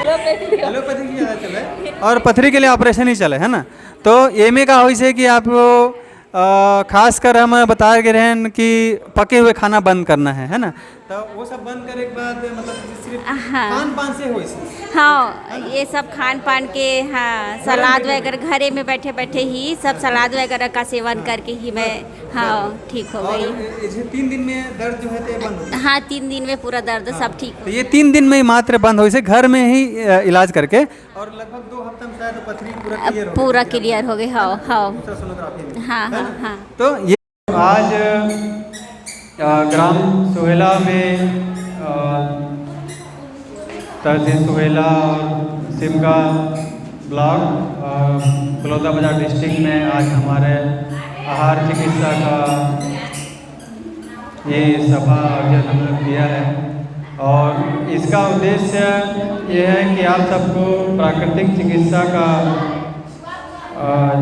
Allopathy की ज़्यादा चले और पथरी के लिए ऑपरेशन ही चले, है ना। तो ये में का हो कि आप खास कर हम बता रहे हैं कि पके हुए खाना बंद करना है ना। तो वो सब बंद करे के बाद मतलब सिर्फ खान पान से हो हाँ, ये सब खान पान के, हाँ, सलाद वगैरह घरे में बैठे बैठे ही सब सलाद वगैरह का सेवन करके ही मैं, हाँ, ठीक हो गई। 3 दिन में दर्द जो है तो बंद हो? हाँ, 3 दिन में पूरा दर्द सब ठीक हो। तो ये 3 दिन में ही मात्र बंद हो, इसे घर में ही इलाज करके, और लगभग 2 हफ्ते में शायद पथरी पूरा क्लियर हो गई। हाँ हाँ हाँ हाँ हाँ। तो ये आज ग्राम सोहेला में तहसील सोहेला और सिमगा ब्लॉक बलौदा बाजार डिस्ट्रिक्ट में आज हमारे आहार चिकित्सा का ये सभा आयोजन हमने किया है। और इसका उद्देश्य ये है कि आप सबको प्राकृतिक चिकित्सा का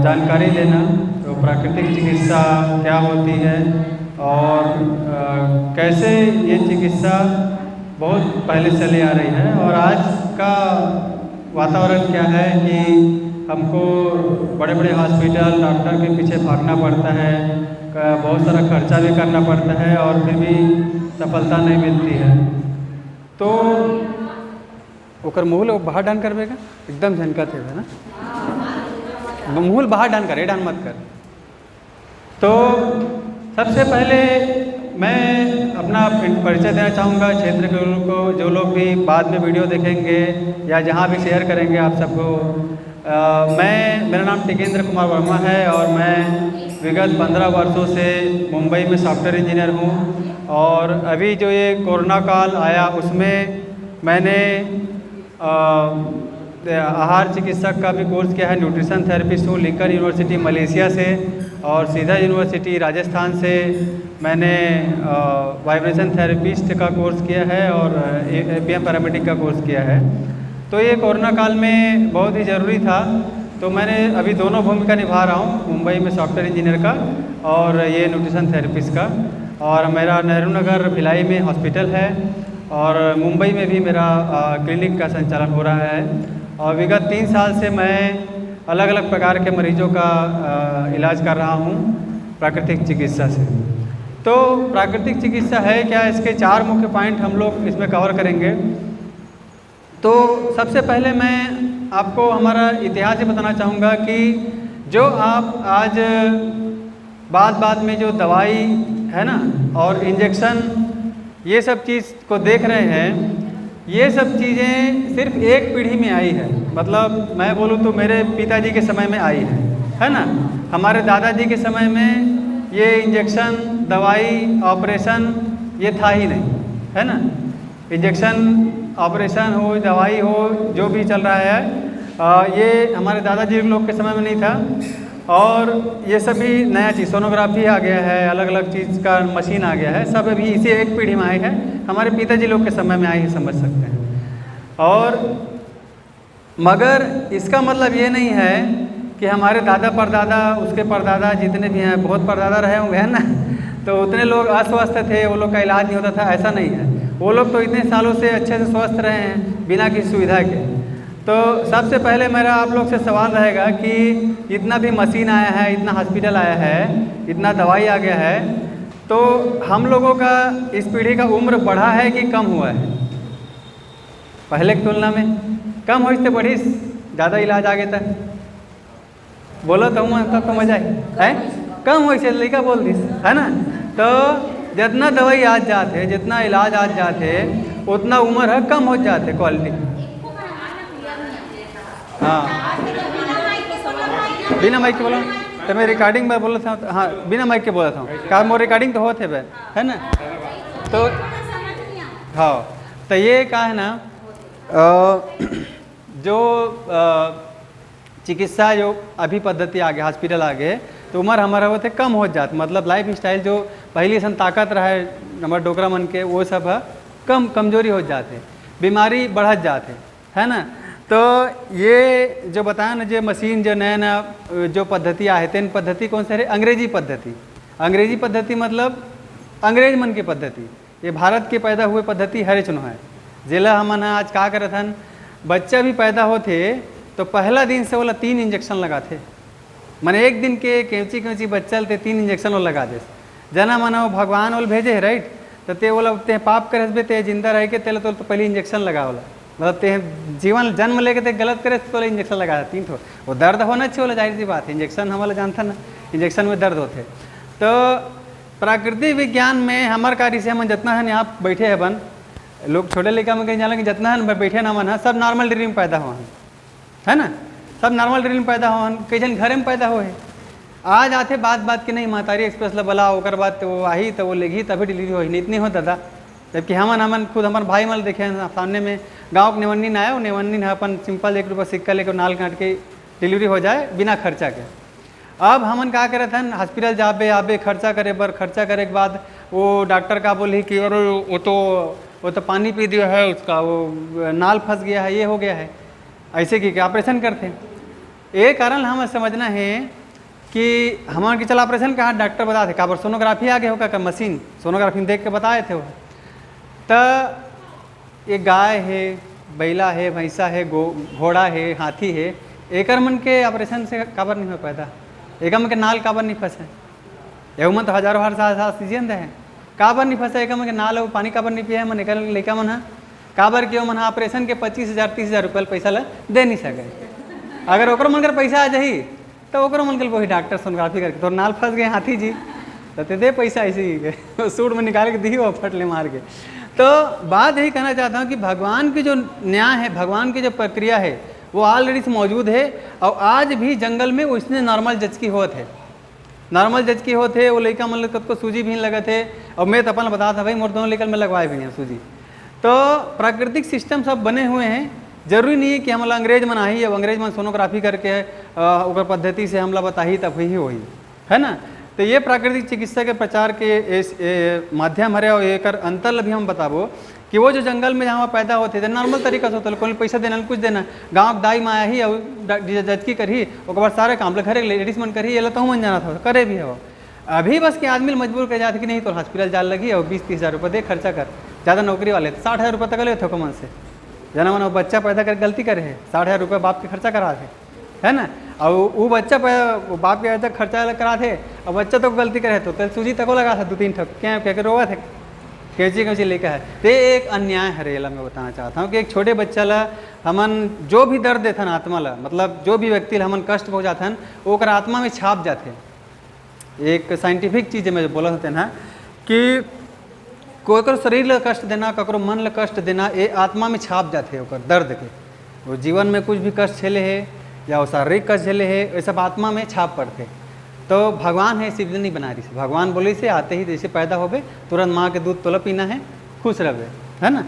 जानकारी देना। तो प्राकृतिक चिकित्सा क्या होती है और कैसे ये चिकित्सा बहुत पहले चली आ रही है, और आज का वातावरण क्या है कि हमको बड़े बड़े हॉस्पिटल डॉक्टर के पीछे भागना पड़ता है, बहुत सारा खर्चा भी करना पड़ता है और फिर भी सफलता नहीं मिलती है। तो ओकर मूल बाहर डान करबेगा एकदम झनका थे ना, मूल बाहर डान कर, डान मत कर। तो सबसे पहले मैं अपना परिचय देना चाहूँगा क्षेत्र के लोगों को, जो लोग भी बाद में वीडियो देखेंगे या जहाँ भी शेयर करेंगे आप सबको। मेरा नाम टिकेंद्र कुमार वर्मा है और मैं विगत 15 वर्षों से मुंबई में सॉफ्टवेयर इंजीनियर हूँ। और अभी जो ये कोरोना काल आया उसमें मैंने आहार चिकित्सक का भी कोर्स किया है, न्यूट्रिशन थेरेपिस्ट हूँ लिंकन यूनिवर्सिटी मलेशिया से, और सीधा यूनिवर्सिटी राजस्थान से मैंने वाइब्रेशन थेरेपिस्ट का कोर्स किया है और एपीएम पैरामेडिक का कोर्स किया है। तो ये कोरोना काल में बहुत ही ज़रूरी था, तो मैंने अभी दोनों भूमिका निभा रहा हूँ, मुंबई में सॉफ्टवेयर इंजीनियर का और ये न्यूट्रिशन थेरेपिस्ट का। और मेरा नेहरू नगर भिलाई में हॉस्पिटल है और मुंबई में भी मेरा क्लिनिक का संचालन हो रहा है। और विगत 3 साल से मैं अलग अलग प्रकार के मरीजों का इलाज कर रहा हूँ प्राकृतिक चिकित्सा से। तो प्राकृतिक चिकित्सा है क्या, इसके 4 मुख्य पॉइंट हम लोग इसमें कवर करेंगे। तो सबसे पहले मैं आपको हमारा इतिहास ही बताना चाहूँगा कि जो आप आज बाद में जो दवाई है ना और इंजेक्शन ये सब चीज़ को देख रहे हैं, ये सब चीज़ें सिर्फ एक पीढ़ी में आई है। मतलब मैं बोलूँ तो मेरे पिताजी के समय में आई है ना। हमारे दादाजी के समय में ये इंजेक्शन, दवाई, ऑपरेशन ये था ही नहीं, है ना। इंजेक्शन, ऑपरेशन हो, दवाई हो, जो भी चल रहा है ये हमारे दादाजी लोग के समय में नहीं था। और ये सभी नया चीज़, सोनोग्राफी आ गया है, अलग अलग चीज़ का मशीन आ गया है, सब अभी इसी एक पीढ़ी में आए हैं, हमारे पिताजी लोग के समय में आए ही समझ सकते हैं। और मगर इसका मतलब ये नहीं है कि हमारे दादा परदादा, उसके परदादा जितने भी हैं, बहुत परदादा रहे होंगे है ना, तो उतने लोग अस्वस्थ थे, वो लोग का इलाज नहीं होता था, ऐसा नहीं है। वो लोग तो इतने सालों से अच्छे से स्वस्थ रहे हैं बिना किसी सुविधा के। तो सबसे पहले मेरा आप लोग से सवाल रहेगा कि इतना भी मशीन आया है, इतना हॉस्पिटल आया है, इतना दवाई आ गया है, तो हम लोगों का इस पीढ़ी का उम्र बढ़ा है कि कम हुआ है? पहले की तुलना में कम हो, इससे बढ़ी, ज़्यादा इलाज आ गया था। बोलो तो तब तो मजा है कम हो, इसे लड़का बोल दी है ना। तो जितना दवाई आज जाते, जितना इलाज आज जाते, उतना उम्र है कम हो जाते क्वालिटी। हाँ, बिना माइक के बोला तो मैं रिकॉर्डिंग में बोला था। हाँ, बिना माइक के बोला था, क्या मोर रिकॉर्डिंग तो होते है ना। तो हाँ, तो ये क्या है ना, जो चिकित्सा जो अभी पद्धति आ गया, हॉस्पिटल आ गए, तो उम्र हमारा होते कम हो जाती, मतलब लाइफ स्टाइल जो पहली सन ताकत रहे हमारे डोकरा मन के, वो सब कमजोरी हो जाते, बीमारी बढ़त जाते, है ना। तो ये जो बताया ना, जो मशीन, जो नया नया जो पद्धति आए, तेन पद्धति कौन सा है? अंग्रेजी पद्धति। अंग्रेजी पद्धति मतलब अंग्रेज मन की पद्धति, ये भारत के पैदा हुए पद्धति हरे चुनो है। जिला हमन आज का करत हन, बच्चा भी पैदा होते तो पहला दिन से बोला 3 इंजेक्शन लगाते, मैंने एक दिन के कैंची कैंची बच्चा ते 3 इंजेक्शन वो लगा दे। जना मना वो भगवान वो भेजे है राइट, तो ते बोला ते पाप करे ते जिंदा रह के तेल तो पहले इंजेक्शन लगा बोला, मतलब ते जीवन जन्म लेके ते गलत करे तो इंजेक्शन लगा 3 ठो। वो दर्द होना चाहिए बोला, जाहिर सी बात है, इंजेक्शन हमारा जानता ना, इंजेक्शन में दर्द होते। तो प्राकृतिक विज्ञान में हमारे कार्य से हम जितना है यहाँ बैठे हैं बन लोग छोटे लेकर में कहीं जाना कि जितना है बैठे ना मन है सब नॉर्मल डिलीवरी में पैदा हुआ है ना, सब नॉर्मल डिलीवरी में पैदा हुआ, कई जन घर में पैदा हुए। आज आते बात के नहीं महतारी एक्सप्रेस ला बोला ओकर बाद तो वो आई तो वो लेगी तभी डिलीवरी हुई, नहीं इतनी हो दादा। जबकि हमन खुद हमारे भाई मल देखे सामने में गाँव के नेवन्नी आया, नेवन्नी अपन सिंपल 1 रुपया सिक्का लेकर नाल काट के डिलीवरी हो जाए बिना खर्चा के। अब हमन क्या करे थे हॉस्पिटल जाबे आबे खर्चा करे बर, खर्चा करे के बाद वो डॉक्टर का बोली कि अरे वो तो पानी पी दिया है उसका, वो नाल फंस गया है, ये हो गया है, ऐसे की ऑपरेशन करते। एक कारण हमें समझना है कि हमारे की चल ऑपरेशन का डॉक्टर बताए थे काबर सोनोग्राफी आगे होगा का मशीन, सोनोग्राफी में देख के बताए थे वो। तो ये गाय है, बैला है, भैंसा है, घोड़ा है, हाथी है, एक मन के ऑपरेशन से काबर नहीं हो पैदा, एक मन के नाल काबर नहीं फंसे, एवं मन तो हजारों हर साल सीजन है काबर नहीं फंसा, एक मन के नाल पानी काबर नहीं पिया मन एक लड़का मन है काबर क्यों मन ऑपरेशन के 25,000-30,000 रुपये पैसा ला दे नहीं सके। अगर ओकर मन कर पैसा आ जाही तो ओकरो मन के वही डॉक्टर सोनोग्राफी करके तो नाल फंस गए हाथी जी तो ते दे पैसा ऐसे ही सूट में निकाल के दी वो फट ले मार के। तो बात यही कहना चाहता हूँ कि भगवान की जो न्याय है, भगवान की जो प्रक्रिया है वो ऑलरेडी मौजूद है और आज भी जंगल में उसने नॉर्मल जज की होत है, नॉर्मल जज की होते वो लड़का मतलब कब को सूजी भी लगा थे और मैं तो अपन बता था भाई मोर दोनों लेकर में लगवाए भी हैं सूजी। तो प्राकृतिक सिस्टम सब बने हुए हैं, जरूरी नहीं है कि हमला अंग्रेज मन आई अब अंग्रेज मन सोनोग्राफी करके ओकर पद्धति से हमला बताही तब ही वही है ना। तो ये प्राकृतिक चिकित्सा के प्रचार के माध्यम हरे और एक अंतर भी हम बताबो कि वो जो जंगल में जहाँ पैदा होते थे नॉर्मल तरीका से होता, कोई पैसा देना कुछ देना, गाँव दाई माया ही और जजकी करी और बाद सारे काम घरे लेडीज मन करी ये तो मन जाना था करे भी हो। अभी बस के आदमी मजबूर कर जाते कि नहीं तो हॉस्पिटल जाल लगी और 20-30 हज़ार रुपये दे खर्चा कर, ज़्यादा नौकरी वाले 60,000 रुपये तक ले थे मन से जना मन बच्चा पैदा कर गलती करे है 60,000 रुपये बाप के खर्चा करा थे है ना, और वो बच्चा बाप के खर्चा करा थे और बच्चा तो गलती करे तो सूजी तक लगा था 2-3 ठक क्या क्या रोवा थे कैची लेकर है। तो एक अन्याय हरेला मैं बताना चाहता हूँ कि एक छोटे बच्चा ला हमन जो भी दर्द देथन आत्मा ला, मतलब जो भी व्यक्ति ला हमन कष्ट पहुँचाथन वो कर आत्मा में छाप जाते। एक साइंटिफिक चीज़ में बोला होते ना कि कोई शरीर ला कष्ट देना ककरो मन ला कष्ट देना ये आत्मा में छाप जाते ओकर दर्द के, वो जीवन में कुछ भी कष्ट झेले है या वो शारीरिक कष्ट झेले है ये सब आत्मा में छाप पड़ते। तो भगवान है शिव नहीं बना रही से, भगवान बोले से आते ही जैसे पैदा होबे तुरंत माँ के दूध तोला पीना है खुश रहे है ना,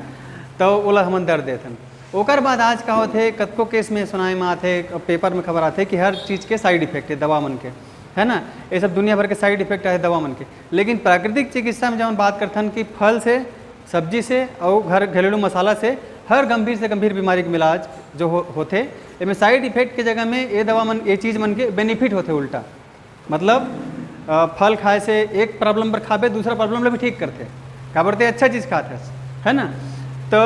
तो ओला हमन दर्द देथन। ओकर बाद आज का होते कतको केस में सुनाए में आते पेपर में खबर आते कि हर चीज़ के साइड इफेक्ट है दवा मन के है ना, ये सब दुनिया भर के साइड इफेक्ट है दवा मन के। लेकिन प्राकृतिक चिकित्सा में जब हम बात करथन कि फल से, सब्जी से और घरेलू मसाला से हर गंभीर से गंभीर बीमारी के इलाज जो होते इसमें साइड इफेक्ट के जगह में ये दवा मन ये चीज़ मन के बेनिफिट होते उल्टा, मतलब फल खाए से एक प्रॉब्लम पर खाबे दूसरा प्रॉब्लम भी ठीक करते क्या बोलते अच्छा चीज़ खाते है ना। तो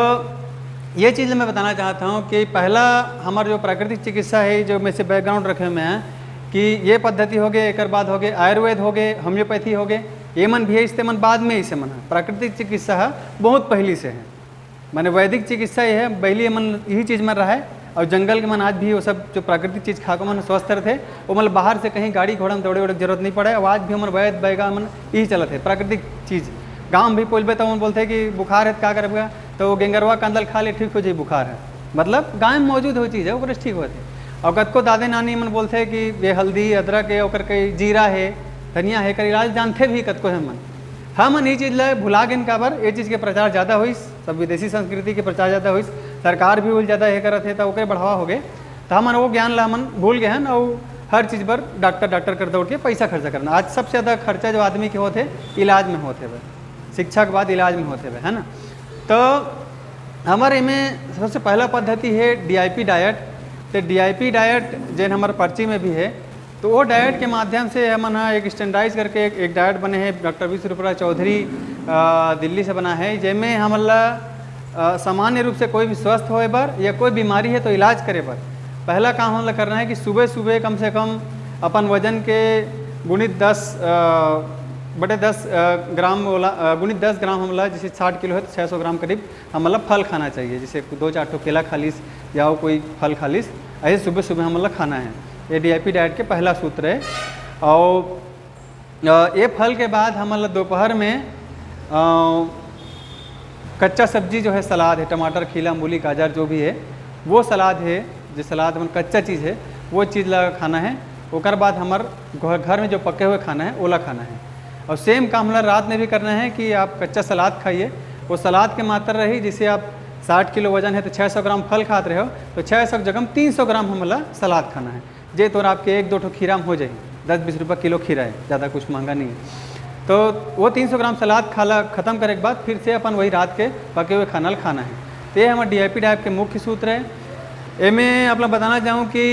ये चीज़ मैं बताना चाहता हूँ कि पहला हमारा जो प्राकृतिक चिकित्सा है जो में से बैकग्राउंड रखे हुए हैं कि ये पद्धति हो गए, एक बाद हो गए आयुर्वेद हो गए, होम्योपैथी हो गए, ये मन भी है इससे मन बाद में इसे मन है। प्राकृतिक चिकित्सा है बहुत पहली से है, मैंने वैदिक चिकित्सा ये है पहली मन यही चीज़ में रहा है और जंगल के मन आज भी वो सब जो प्राकृतिक चीज़ खा को मन स्वस्थ रहे थे वो मतलब बाहर से कहीं गाड़ी घोड़ा में दौड़े वोड़े जरूरत नहीं पड़े। आज भी हमारे वैद बैगा मन यही चलत है प्राकृतिक चीज़। गाँव भी बोलबे तो हम बोलते हैं कि बुखार है क्या करेगा तो गेंगरवा कंदल खा ले ठीक हो जाए बुखार है, मतलब गाँव में मौजूद हो चीज़ है वो ठीक होते। और कतको दादे नानी मन बोलते हैं कि ये हल्दी अदरक है और कई जीरा है धनिया है कर इलाज जानते भी कतको है मन। हम ये चीज़ ला भुला गए काबर ये चीज़ के प्रचार ज़्यादा होइस, सब विदेशी संस्कृति के प्रचार ज़्यादा होइस, सरकार भी ज़्यादा ये करत है तो ओके बढ़ावा हो गए तो हमन वो ज्ञान ला हमन भूल गए हैं और हर चीज़ पर डॉक्टर कर दौड़ के पैसा खर्चा करना। आज सबसे ज़्यादा खर्चा जो आदमी के होते इलाज में होते हुए, शिक्षा के बाद इलाज में होते हुए है ना। तो हमारे में सबसे पहला पद्धति है DIP डाइट। तो DIP डाइट जैन हमारे पर्ची में भी है, तो वो डाइट के माध्यम से हमन एक स्टैंडर्डाइज करके एक डाइट बने हैं डॉक्टर विश्वरूपरा चौधरी दिल्ली से बना है, जिसमें हमला सामान्य रूप से कोई भी स्वस्थ होए बर या कोई बीमारी है तो इलाज करे बर पहला काम हमला करना है कि सुबह सुबह कम से कम अपन वजन के गुणित 10 ग्राम वाला गुणित 10 ग्राम हमला, जैसे 60 किलो है तो 600 ग्राम करीब हमला फल खाना चाहिए, जैसे 2-4 ठो केला खा लीस या कोई फल खा लीस, ऐसे सुबह सुबह हमला खाना है। ये DIP डाइट के पहला सूत्र है। और ये फल के बाद हमला दोपहर में कच्चा सब्जी जो है, सलाद है, टमाटर, खीला, मूली, गाजर जो भी है वो सलाद है, जो सलाद में कच्चा चीज़ है वो चीज़ लगा खाना है। उसके बाद हमार घर में जो पके हुए खाना है ओला खाना है। और सेम काम हमारा रात में भी करना है कि आप कच्चा सलाद खाइए, वो सलाद के मात्रा रही, जिसे आप 60 किलो वजन है तो 600 ग्राम फल खाते रहे हो तो 600 जगह 300 ग्राम हमला सलाद खाना है। जे तो आपके 1-2 ठो खीरा में हो जाए, 10-20 रुपये किलो खीरा है, ज़्यादा कुछ महंगा नहीं है। तो वो 300 ग्राम सलाद खाला ख़त्म करे के बाद फिर से अपन वही रात के पके हुए खाना खाना है। तो ये हमारे DIP डाइट के मुख्य सूत्र है। मैं अपना बताना चाहूँ कि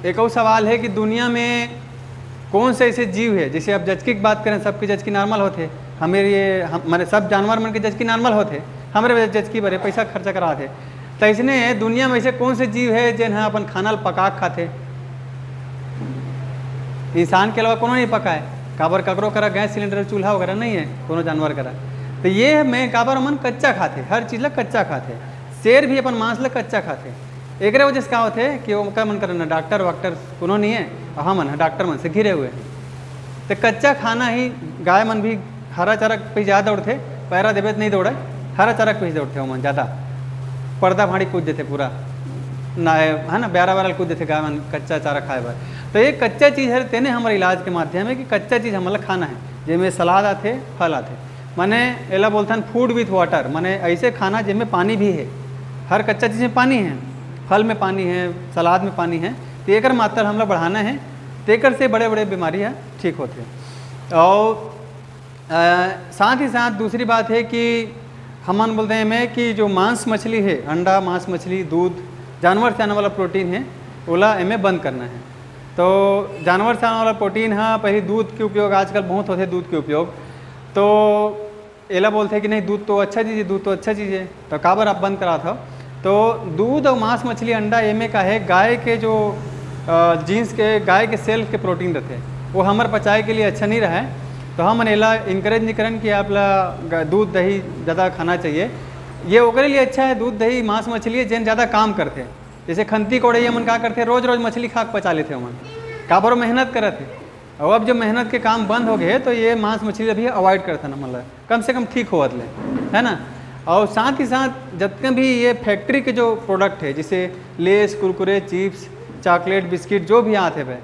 एक और सवाल है कि दुनिया में कौन से ऐसे जीव है, जैसे आप जचकी की बात करें, सबके जचकी नॉर्मल होते, हमारे सब जानवर मन के जचकी नॉर्मल होते, हमारे जचकी बड़े पैसा खर्चा कराते, तो इसने दुनिया में ऐसे कौन से जीव है जिन अपन खाना पका खाते? इंसान के अलावा कोनो नहीं पकाए, काबर ककरो करा गैस सिलेंडर चूल्हा वगैरह नहीं है कोनो जानवर करा। तो ये मैं काबर मन कच्चा खाते, हर चीज़ ला कच्चा खाते, शेर भी अपन मांस ला कच्चा खाते। एक वजह से क्या होते कि वो क्या मन करना, डॉक्टर वाक्टर कोनो नहीं है, हाँ मन डॉक्टर मन से घिरे हुए हैं। तो कच्चा खाना ही, गाय मन भी हरा चारा पे ज़्यादा दौड़ते, पैरा देवे नहीं दौड़े, हरा चारा पे दौड़ते हो मन ज़्यादा, पर्दा भाड़ी कूद देते पूरा ना है ना, ब्यारा कूद देते गाय मन कच्चा चारा खाए बार। तो ये कच्चा चीज़ है, तेने हमारे इलाज के माध्यम है कि कच्चा चीज़ हमारा खाना है, जिसमें सलाद आते, फल आते, माने एला बोलते हैं फूड विथ वाटर, माने ऐसे खाना जिसमें पानी भी है, हर कच्चा चीज़ में पानी है, फल में पानी है, सलाद में पानी है, तो एक मात्रा हम लोग बढ़ाना है, तेकर से बड़े बड़े बीमारियाँ ठीक होते हैं। और साथ ही साथ दूसरी बात है कि हम बोलते हैं में कि जो मांस मछली है, अंडा, मांस मछली, दूध, जानवर से आने वाला प्रोटीन है, ओला एम बंद करना है। तो जानवर से आने वाला प्रोटीन, हाँ पहले दूध के उपयोग आजकल बहुत होते हैं, दूध के उपयोग, तो एला बोलते हैं कि नहीं दूध तो अच्छा चीज़ है, दूध तो अच्छा चीज़ है, तो काबर आप बंद करा था। तो दूध और मांस मछली अंडा एमे का है, गाय के जो जीन्स के, गाय के सेल्फ के प्रोटीन रहते हैं वो हमारे पचाए के लिए अच्छा नहीं रहा है। तो हम एला इंकरेज नहीं करें कि आप दूध दही ज़्यादा खाना चाहिए, ये ओकरे लिए अच्छा है दूध दही मांस मछली जिन ज़्यादा काम करते हैं, जैसे खंती कोड़ैया मन क्या करते, रोज़ रोज़ मछली खा के पचा लेते मन, काबर मेहनत करते। और अब जब मेहनत के काम बंद हो गए तो ये मांस मछली अभी अवॉइड करता ना, मतलब कम से कम ठीक होवत ले, है ना। और साथ ही साथ जितने भी ये फैक्ट्री के जो प्रोडक्ट है, जैसे less, Kurkure, chips, chocolate, biscuit जो भी आते हैं,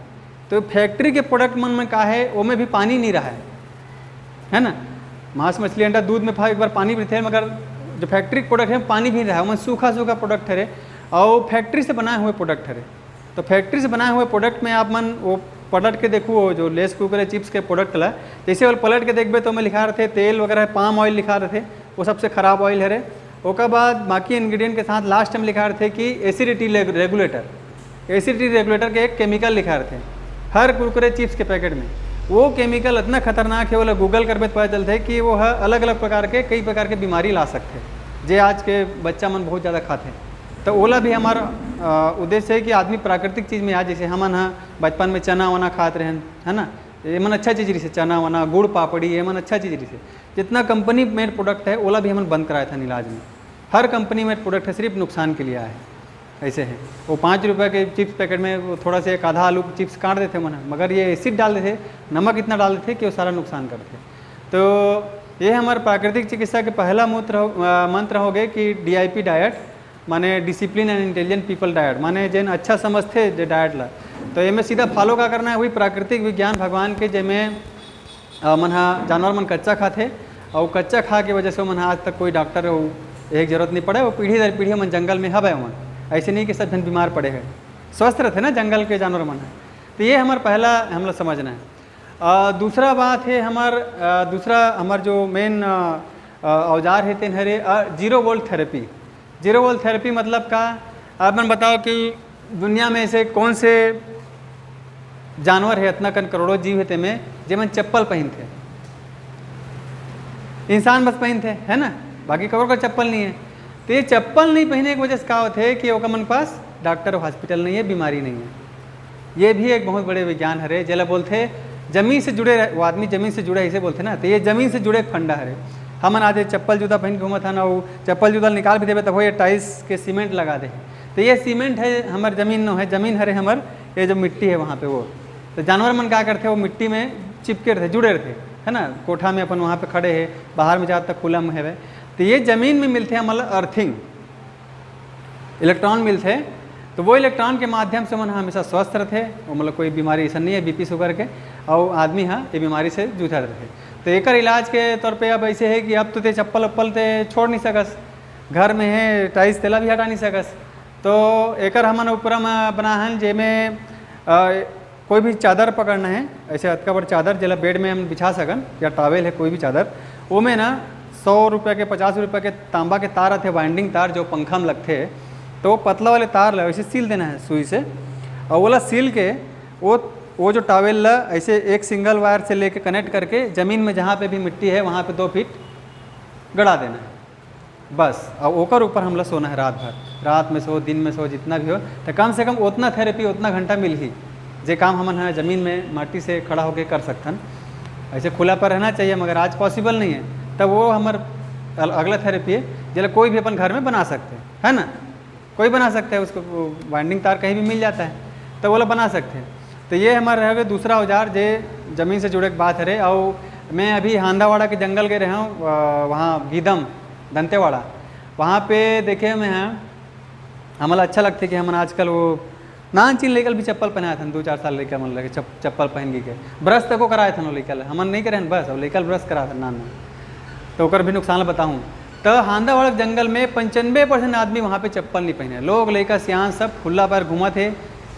तो फैक्ट्री के प्रोडक्ट मन में का है वो में भी पानी नहीं रहा है ना। मांस मछली अंडा दूध में एक बार पानी भी थे, मगर जो फैक्ट्री प्रोडक्ट है पानी भी रहा है, वो सूखा सूखा प्रोडक्ट है और फैक्ट्री से बनाए हुए प्रोडक्ट है। तो फैक्ट्री से बनाए हुए प्रोडक्ट में आप मन वो पलट के देखो, वो जो लेस कुरकुरे चिप्स के प्रोडक्ट ला, जैसे वो पलट के देखबे तो मैं लिखा रहे थे तेल वगैरह, पाम ऑयल लिखा रहे थे, वो सबसे ख़राब ऑयल है। उसके बाद बाकी इंग्रेडिएंट के साथ लास्ट टाइम लिखा रहे थे कि एसिडिटी रेगुलेटर, एसिडिटी रेगुलेटर के एक केमिकल लिखा रहे थे हर कुरकुरे चिप्स के पैकेट में। वो केमिकल इतना खतरनाक है, वो गूगल करबे तो पता चलता है कि वो अलग अलग प्रकार के कई प्रकार के बीमारी ला सकते हैं, जे आज के बच्चा मन बहुत ज़्यादा खाते हैं। तो ओला भी हमारा उद्देश्य है कि आदमी प्राकृतिक चीज़ में आज, जैसे हमन बचपन में चना वना खाते रहें, है ना, ये मन अच्छा चीज़ रही से, चना वना, गुड़ पापड़ी, ये मन अच्छा चीज़ रही से। जितना कंपनी मेड प्रोडक्ट है ओला भी हमन बंद कराया था इलाज में, हर कंपनी मेड प्रोडक्ट है सिर्फ नुकसान के लिए आया है। ऐसे है वो 5 रुपये के चिप्स पैकेट में वो थोड़ा से एक आधा आलू चिप्स काट देते मन, मगर ये एसिड डाल देते, नमक इतना डाल देते कि वो सारा नुकसान करते। तो ये हमारे प्राकृतिक चिकित्सा के पहला मंत्र हो गए कि DIP डाइट, माने discipline and intelligent people diet, माने जिन अच्छा समझते जो डाइट ला, तो ये में सीधा फॉलो का करना है वही प्राकृतिक विज्ञान भगवान के, जिसमें मन जानवर मन कच्चा खाते और कच्चा खा के वजह से मन आज तक कोई डॉक्टर एक जरूरत नहीं पड़े, वो पीढ़ी दर पीढ़ी मन जंगल में हवे मन, ऐसे नहीं कि सब जन बीमार पड़े हैं, स्वस्थ रहते ना जंगल के जानवर मन है। तो ये हमारा पहला हमला समझना है। दूसरा बात है दूसरा हमार जो मेन औजार है तेन हरे zero volt therapy. Zero volt therapy मतलब का, आप मन बताओ कि दुनिया में ऐसे कौन से जानवर है, इतना कन करोड़ों जीव है तेमें जेमन चप्पल पहनते, इंसान बस पहनते, है ना। बाकी कवर का चप्पल नहीं है। तो ये चप्पल नहीं पहनने की वजह से क्या होते है कि ओका मन पास डॉक्टर और हॉस्पिटल नहीं है, बीमारी नहीं है। ये भी एक बहुत बड़े विज्ञान हरे, जला बोलते जमीन से जुड़े वो आदमी जमीन से जुड़े ऐसे बोलते ना, तो ये जमीन से जुड़े फंडा हरे। हमन आज चप्पल जूता पहन के घूमत था ना, वो चप्पल जूता निकाल भी देवे तब वो ये टाइल्स के सीमेंट लगा दे। तो ये सीमेंट है हमार जमीन न है, जमीन हरे हमार ये जो मिट्टी है वहाँ पे वो। तो जानवर मन क्या करते वो मिट्टी में चिपके रहते, जुड़े रहते है ना। कोठा में अपन वहाँ पे खड़े है, बाहर में जहाँ तक खुला में है, तो ये जमीन में मिलते हैं मतलब अर्थिंग, इलेक्ट्रॉन मिलते हैं। तो वो इलेक्ट्रॉन के माध्यम से मन हमेशा स्वस्थ रहते, और मतलब कोई बीमारी ऐसा नहीं है बीपी शुगर के, और आदमी हाँ ये बीमारी से जूझा रहते। तो एक इलाज के तौर पे अब ऐसे है कि अब तो ते चप्पल उप्पल ते छोड़ नहीं सकस, घर में है टाइल्स तेला भी हटा नहीं सकस। तो एक हमन ऊपर में बना है जेमें कोई भी चादर पकड़ना है, ऐसे अतका बड़ चादर जला बेड में हम बिछा सकन, या टॉवेल है कोई भी चादर, वो में ना 100 रुपये के 50 रुपये के तांबा के तार आते, वाइंडिंग तार जो पंखा में लगते हैं। तो वो पतला वाले तार ला वैसे सील देना है सुई से, और वाला सील के वो जो टॉवेल ला ऐसे एक सिंगल वायर से लेके कनेक्ट करके ज़मीन में जहाँ पे भी मिट्टी है वहाँ पे 2 फीट गड़ा देना है बस। और ओकर ऊपर हमला सोना है रात भर, रात में सो दिन में सो जितना भी हो, तो कम से कम उतना थेरेपी उतना घंटा मिल ही जे काम हमन है ज़मीन में माटी से खड़ा होकर कर सकथन। ऐसे खुला पर रहना चाहिए, मगर आज पॉसिबल नहीं है। तब वो हमार अगला थेरेपी है जिला कोई भी अपन घर में बना सकते हैं, है ना, कोई बना सकता है उसको, वाइंडिंग तार कहीं भी मिल जाता है तो वो बना सकते हैं। तो ये हमारा रह गया दूसरा औजार जे ज़मीन से जुड़े की बात है। और मैं अभी हांदावाड़ा के जंगल गए रहा हूँ, वहाँ गीदम दंतेवाड़ा, वहाँ पे देखे मैं हाँ हमारा अच्छा लगता है कि हम आजकल वो नान चीन लेकर भी चप्पल पहनाए थे, 2-4 साल लेकर मन लगे चप्पल पहन के ब्रश तक को कराए थे लेकर, हमन नहीं करे बस, और लेकर ब्रश करा था नान में। तो ओकर भी नुकसान बताऊँ तो हांदावाड़ा जंगल में 95% आदमी वहाँ पे चप्पल नहीं पहने, लोग लेकर सियान सब खुला पैर घूमा थे,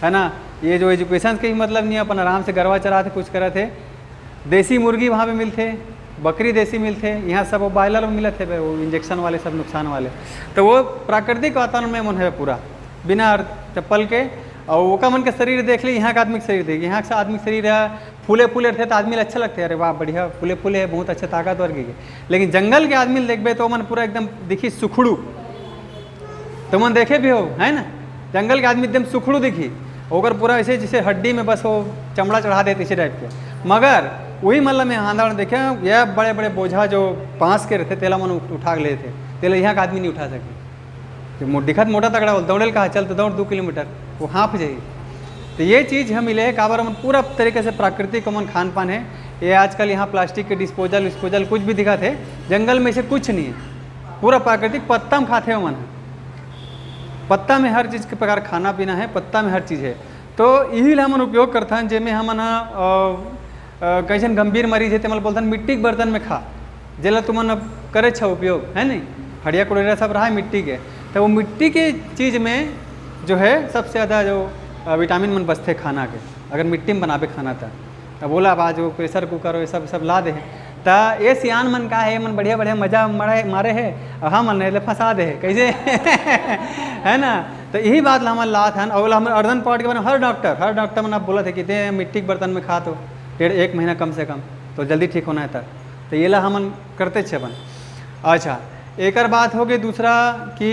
है ना। ये जो एजुकेशन के मतलब नहीं, अपन आराम से गरवा चरा थे, कुछ करे थे। देसी मुर्गी वहाँ पे मिलते, बकरी देसी मिलते, यहाँ सब वो बॉयलर में मिले थे, वो इंजेक्शन वाले सब नुकसान वाले। तो वो प्राकृतिक वातावरण में मन है पूरा बिना चप्पल के। और वो का मन के शरीर देख ली, यहाँ का आदमी के शरीर देख, यहाँ का आदमी के शरीर है फूले फूले रहते तो आदमी अच्छा लगते है, अरे वाह बढ़िया फूले फूले है, बहुत अच्छा ताकतवर के। लेकिन जंगल के आदमी देखबे तो मन पूरा एकदम दिखी सुखड़ू, तो मन देखे भी हो है ना, जंगल के आदमी एकदम सुखड़ू दिखी, ओकर पूरा ऐसे जैसे हड्डी में बस वो चमड़ा चढ़ा देते इसी टाइप के। मगर वही मतलब मैं हांदावाड़ा देखे यह बड़े बड़े बोझा जो पाँच के रहते तेला मन उठा के लेते, तेला यहाँ का आदमी नहीं उठा सके। दिखत मोटा तगड़ा दौड़ेल कहा चल तो दौड़ 2 किलोमीटर वो हाँफ जाइए। तो ये चीज़ हम मिले काबर मन पूरा तरीके से प्राकृतिक मन खान पान है। ये आजकल यहाँ प्लास्टिक के डिस्पोजल कुछ भी दिखा थे, जंगल में से कुछ नहीं है, पूरा प्राकृतिक पत्ता में खाते हो मन, पत्ता में हर चीज़ के प्रकार खाना पीना है, पत्ता में हर चीज़ है। तो यही हमन उपयोग करता है जेमें हमन कैसन गंभीर मरीज है तो मतलब बोलता मिट्टी के बर्तन में खा, जेला तुमन करे छा उपयोग है नहीं, हड़िया कुड़ेरा सब रहा है मिट्टी के। तो वो मिट्टी के चीज़ में जो है सबसे ज़्यादा जो विटामिन मन बचते खाना के, अगर मिट्टी में बनाबे खाना था तो बोला अब आज वो प्रेशर कुकर ये सब ला दे है। तो ये सियान मन का है मन बढ़िया बढ़िया मजा मारे है, और हम मन ले फंसा दे है कैसे है ना। तो यही बात हमारे लात है। और हम अर्धन पॉट के बारे में हर डॉक्टर मन आप बोला थे कि ते मिट्टी के बर्तन में खा तो 1.5 महीना कम से कम तो जल्दी ठीक होना है था। तो ये ला हमन करते छे अपन। अच्छा एक बात हो गई दूसरा कि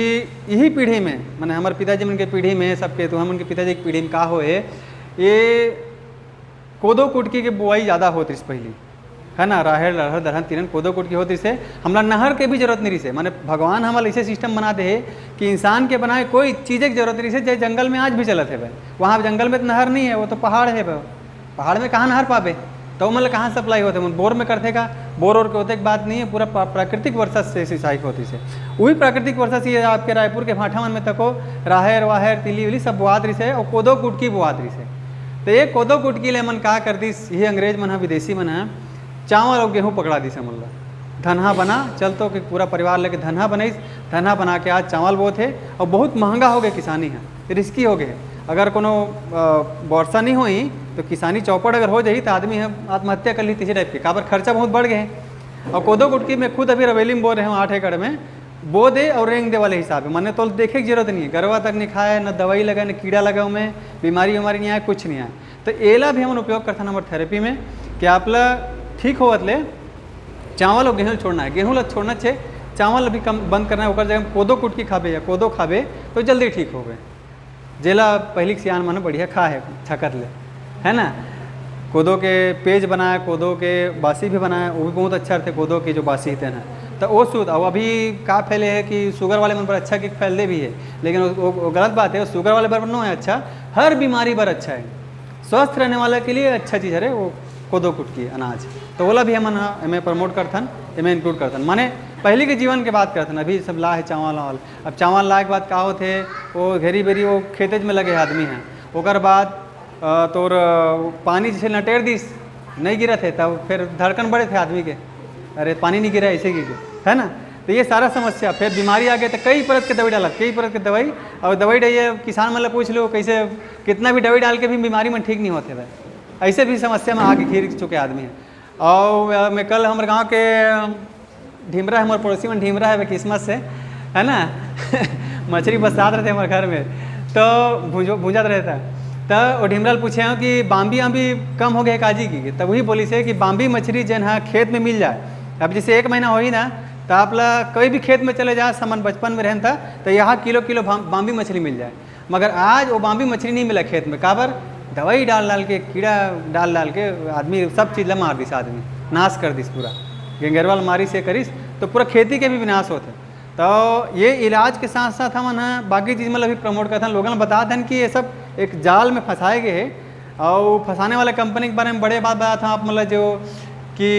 यही पीढ़ी में मैंने हमारे पिताजी मन के पीढ़ी में सबके, तो हम उनके पिताजी की पीढ़ी में का हो ये कोदो कुटकी की बुआई ज़्यादा होती इस पहली है ना, राहेर लहर दलहन तिरन कोदो कुटकी होती से हमारा नहर के भी जरूरत नहीं रही से, माने भगवान हमारे ऐसे सिस्टम बना दे है कि इंसान के बनाए कोई चीज़ की जरूरत नहीं से। जैसे जंगल में आज भी चलत है भाई, वहाँ जंगल में तो नहर नहीं है, वो तो पहाड़ है भाई, पहाड़ में कहाँ नहर पावे, तो मतलब कहाँ सप्लाई होते हैं, बोर में करते का बोर और के होते की बात नहीं है, पूरा प्राकृतिक वर्षा से सिंचाई होती से। वही प्राकृतिक वर्षा से आपके रायपुर के भाठा मन में तको राहेर वाहेर तिली विली सब बुआत रही से, और कोदो कुटकी बुआत रही से। तो ये कोदो कुटकी ले मन का कर दी, ये अंग्रेज मन है विदेशी मन है, चावल और गेहूँ पकड़ा दी से मुल्ला धनहा बना चल तो कि पूरा परिवार लेके धनहा बनाई, धनहा बना के आज चावल बोत है। और बहुत महंगा हो गए किसानी है, रिस्की हो गए, अगर कोनो वर्षा नहीं हुई तो किसानी चौपट अगर हो जाए तो आदमी आत्महत्या कर ली इसी टाइप के, काबर खर्चा बहुत बढ़ गए। और कोदो कुटकी में खुद अभी रवेली में बो रहे हूँ 8 एकड़ में, बो दे और रेंग दे वाले हिसाब है, मैंने तो देखे की जरूरत नहीं है, गरवा तक नहीं खाया, न दवाई लगा, न कीड़ा लगा उनमें, बीमारी नहीं आया, कुछ नहीं आया। तो एला भी हम उपयोग करते हैं हमारे थेरेपी में कि आपला ठीक होवत ले चावल और गेहूँ छोड़ना है, गेहूँ ला छोड़ना छे, चावल अभी कम बंद करना है, ओकर जगह कोदो कुट के खाबे या कोदो खाबे तो जल्दी ठीक हो गए। जेला पहली सियान मन बढ़िया खा है छकर ले, है ना। कोदो के पेज बनाया, कोदो के बासी भी बनाया, वो भी बहुत अच्छा रहते कोदो के जो बासी थे ना। तो वो शुद्ध, अब अभी का फैले है कि शुगर वाले मन पर अच्छा कि फैलते भी है, लेकिन वो गलत बात है। शुगर वाले पर नो है अच्छा, हर बीमारी पर अच्छा है, स्वस्थ रहने वाले के लिए अच्छा चीज़ है वो कोदो कुट की अनाज। तो बोला भी हम हमें प्रमोट करथन, हमें इंक्लूड करथन, माने पहले के जीवन के बात करथन। अभी सब ला है चावल वावल, अब चावल ला के बाद का होते वो घेरी बेरी वो खेतेज में लगे आदमी हैं, ओकर बाद तोर पानी जैसे नटेर दिस नहीं गिरा थे तब फिर धड़कन बड़े थे आदमी के, अरे पानी नहीं गिरा ऐसे गिर, है ना। तो ये सारा समस्या, फिर बीमारी आ गई तो कई परत के दवाई डालत, कई परत के दवाई, और दवाई डालिए किसान मतलब पूछ लो कैसे कितना भी दवाई डाल के भी बीमारी में ठीक नहीं होते भाई, ऐसे भी समस्या में आगे घिर चुके आदमी हैं। और मैं कल हमारे गांव के ढीमरा, हमारे पड़ोसी में ढीमरा है किस्मत से, है ना मछली बसात रहते हमारे घर में, तो भूंजात रहता है। तो वो ढीमराल पूछे हैं कि बाम्बी आम्बी कम हो गए काजी की, तब वही बोली से कि बाम्बी मछली जन है खेत में मिल जाए। अब जैसे 1 महीना हो ही ना, तो आप ला कोई भी खेत में चले जाए, सामान बचपन में रहता तो यहाँ किलो किलो बाम्बी मछली मिल जाए, मगर आज वो बाम्बी मछली नहीं मिला खेत में। काबर? दवाई डाल के, कीड़ा डाल के आदमी सब चीज़ ला मार दिस, आदमी नाश कर दिस पूरा, गेंगरवाल मारी से करिस तो पूरा खेती के भी विनाश होते। तो ये इलाज के साथ साथ हम बाकी चीज़ मतलब भी प्रमोट करते हैं, लोगों ने बताते हैं कि ये सब एक जाल में फंसाए गए हैं, और फंसाने वाले कंपनी के बारे में बड़े बात बताया था आप, मतलब जो कि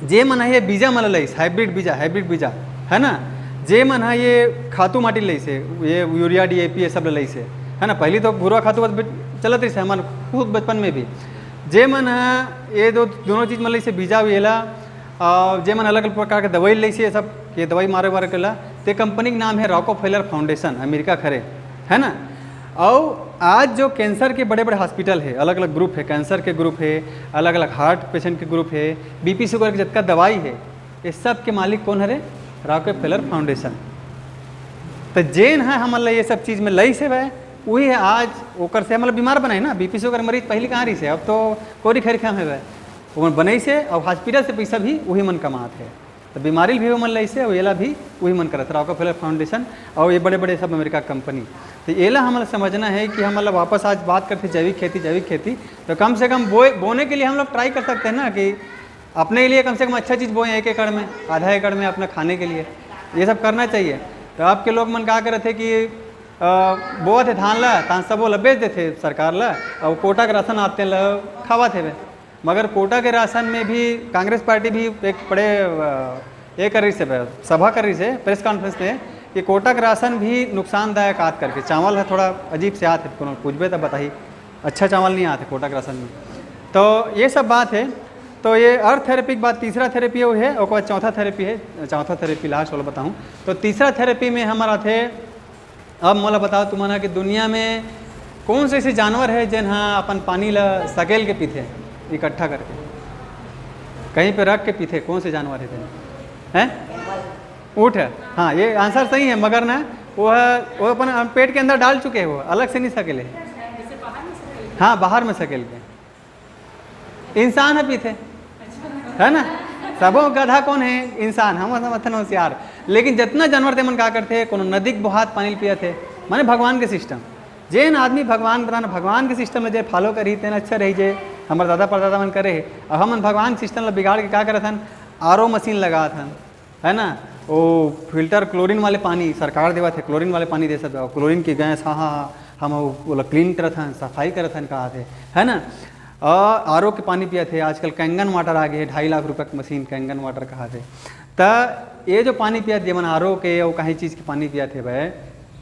जे मन है ये बीजा मन लईस, हाइब्रिड बीजा है ना, जे मन है ये खातू माटी लई से, ये यूरिया DAP ये सब लई से, है ना। पहले तो भूरा खातू चलत रही से हमारे खुद बचपन में भी, जे मन है ये दोनों चीज़ मन लई से बीजा वेला, और जे मन अलग अलग प्रकार के दवाई लई से, ये सब ये दवाई मारे कला, ते कंपनी का नाम है रॉकफेलर फाउंडेशन, अमेरिका खरे, है ना। और आज जो कैंसर के बड़े बड़े हॉस्पिटल है, अलग अलग ग्रुप है, कैंसर के ग्रुप है, अलग अलग हार्ट पेशेंट के ग्रुप है, BP शुगर के जितना दवाई है, ये सब के मालिक कौन है? Rockefeller foundation. तो जेन है हमारे ये सब चीज़ में लई से वह वही है आज ओकर से मतलब बीमार बनाए ना। BP शुगर मरीज पहले कहाँ रही से, अब तो कोरी खरी खाम है वह, वो बनई से, और हॉस्पिटल से पैसा भी वही मन कमाते है, तो बीमारी भी वो मन लई से, और येला भी वही मन करता रॉकफेलर फाउंडेशन और ये बड़े बड़े सब अमेरिका कंपनी। तो येला हमें समझना है कि हम मतलब वापस आज बात करते जैविक खेती, तो कम से कम बोने के लिए हम लोग ट्राई कर सकते हैं ना, कि अपने लिए कम से कम अच्छा चीज़ बोएं, 1 एकड़ में, आधा एकड़ में अपना खाने के लिए, ये सब करना चाहिए। तो आपके लोग मन क्या करे थे कि बोआ थे धान ला, धान सब वो बेच देते सरकार ला, और कोटा के राशन आते ला खावा थे वे, मगर कोटा के राशन में भी कांग्रेस पार्टी भी एक बड़े ये कर रही से, सभा कर रही से, प्रेस कॉन्फ्रेंस में, कि कोटा का राशन भी नुकसानदायक आत करके, चावल है थोड़ा अजीब से आते, पूछ बे तब बताइए, अच्छा चावल नहीं आते कोटा के राशन में। तो ये सब बात है। तो ये अर्थ थेरेपी के बाद तीसरा थेरेपी वो है, और बाद चौथा थेरेपी है, चौथा थेरेपी लास्ट वाला बताऊँ। तो तीसरा थेरेपी में हमारा थे, अब मोला बताओ तुम्हारा कि दुनिया में कौन से ऐसे जानवर है जिन हाँ अपन पानी ला सकेल के पीते इकट्ठा करके, कहीं पे रख के पीते, कौन से जानवर है? ऊँट है, हाँ ये आंसर सही है, मगर ना वो अपन पेट के अंदर डाल चुके हैं, वो अलग से नहीं सकेले, हाँ बाहर में सकेल के। इंसान है पीते, है ना, सबों गधा कौन है? इंसान। हम समझते होशियार, लेकिन जितना जानवर थे मन क्या करते, कोनो नदी के बहात पानी पिए थे, माने भगवान के सिस्टम, जेन आदमी भगवान बताना भगवान के सिस्टम में जे फॉलो करी तेन अच्छा रही, जे हमारे दादा परदादा मन करे, और हम भगवान के सिस्टम बिगाड़ के क्या करे थन, RO मशीन लगा था, है ना, वो फिल्टर क्लोरीन वाले पानी सरकार देवा थे, क्लोरीन वाले पानी दे सकते, क्लोरीन की गैस, हाँ हम वो क्लीन करत हन, सफाई करत हन कहा थे, है ना। RO के पानी पिया थे, आजकल कैंगन वाटर आ गए, 2.5 लाख रुपये की मशीन कैंगन वाटर कहा थे। तो ये जो पानी पिया थे मन RO के, वो कहीं चीज़ के पानी पिया थे भाई,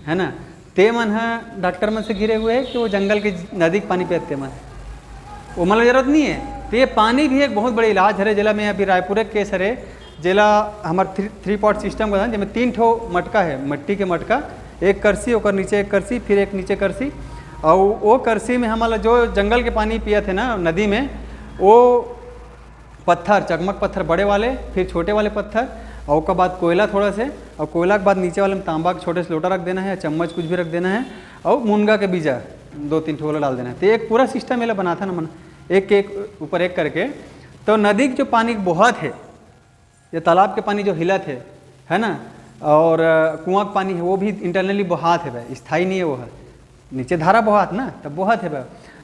है ना, ते मन है डॉक्टर मन से घिरे हुए है कि वो जंगल के नदी के पानी पियाते मन, वो मतलब जरूरत नहीं है। तो ये पानी भी एक बहुत बड़े इलाज है। जिला में अभी रायपुर के केस है, जिला हमारे 3 पॉट सिस्टम का, जिसमें 3 ठो मटका है, मिट्टी के मटका, एक करसी, और नीचे एक करसी, फिर एक नीचे करसी, और वो करसी में हमारा जो जंगल के पानी पिया थे ना नदी में, वो पत्थर, चकमक पत्थर बड़े वाले, फिर छोटे वाले पत्थर, और उसके बाद कोयला थोड़ा से, और कोयला के बाद नीचे वाले में तांबा के छोटे से लोटा रख देना है, चम्मच कुछ भी रख देना है, और मुनगा के बीजा 2-3 ठोला डाल देना है। तो एक पूरा सिस्टम मेला बना था ना मन, एक ऊपर एक करके। तो नदी के जो पानी बहत है, ये तालाब के पानी जो हिलत है, है ना। और कुआं का पानी है वो भी इंटरनली बहात है भाई, स्थायी नहीं है वो है, नीचे धारा बहात ना तब बहत है भाई।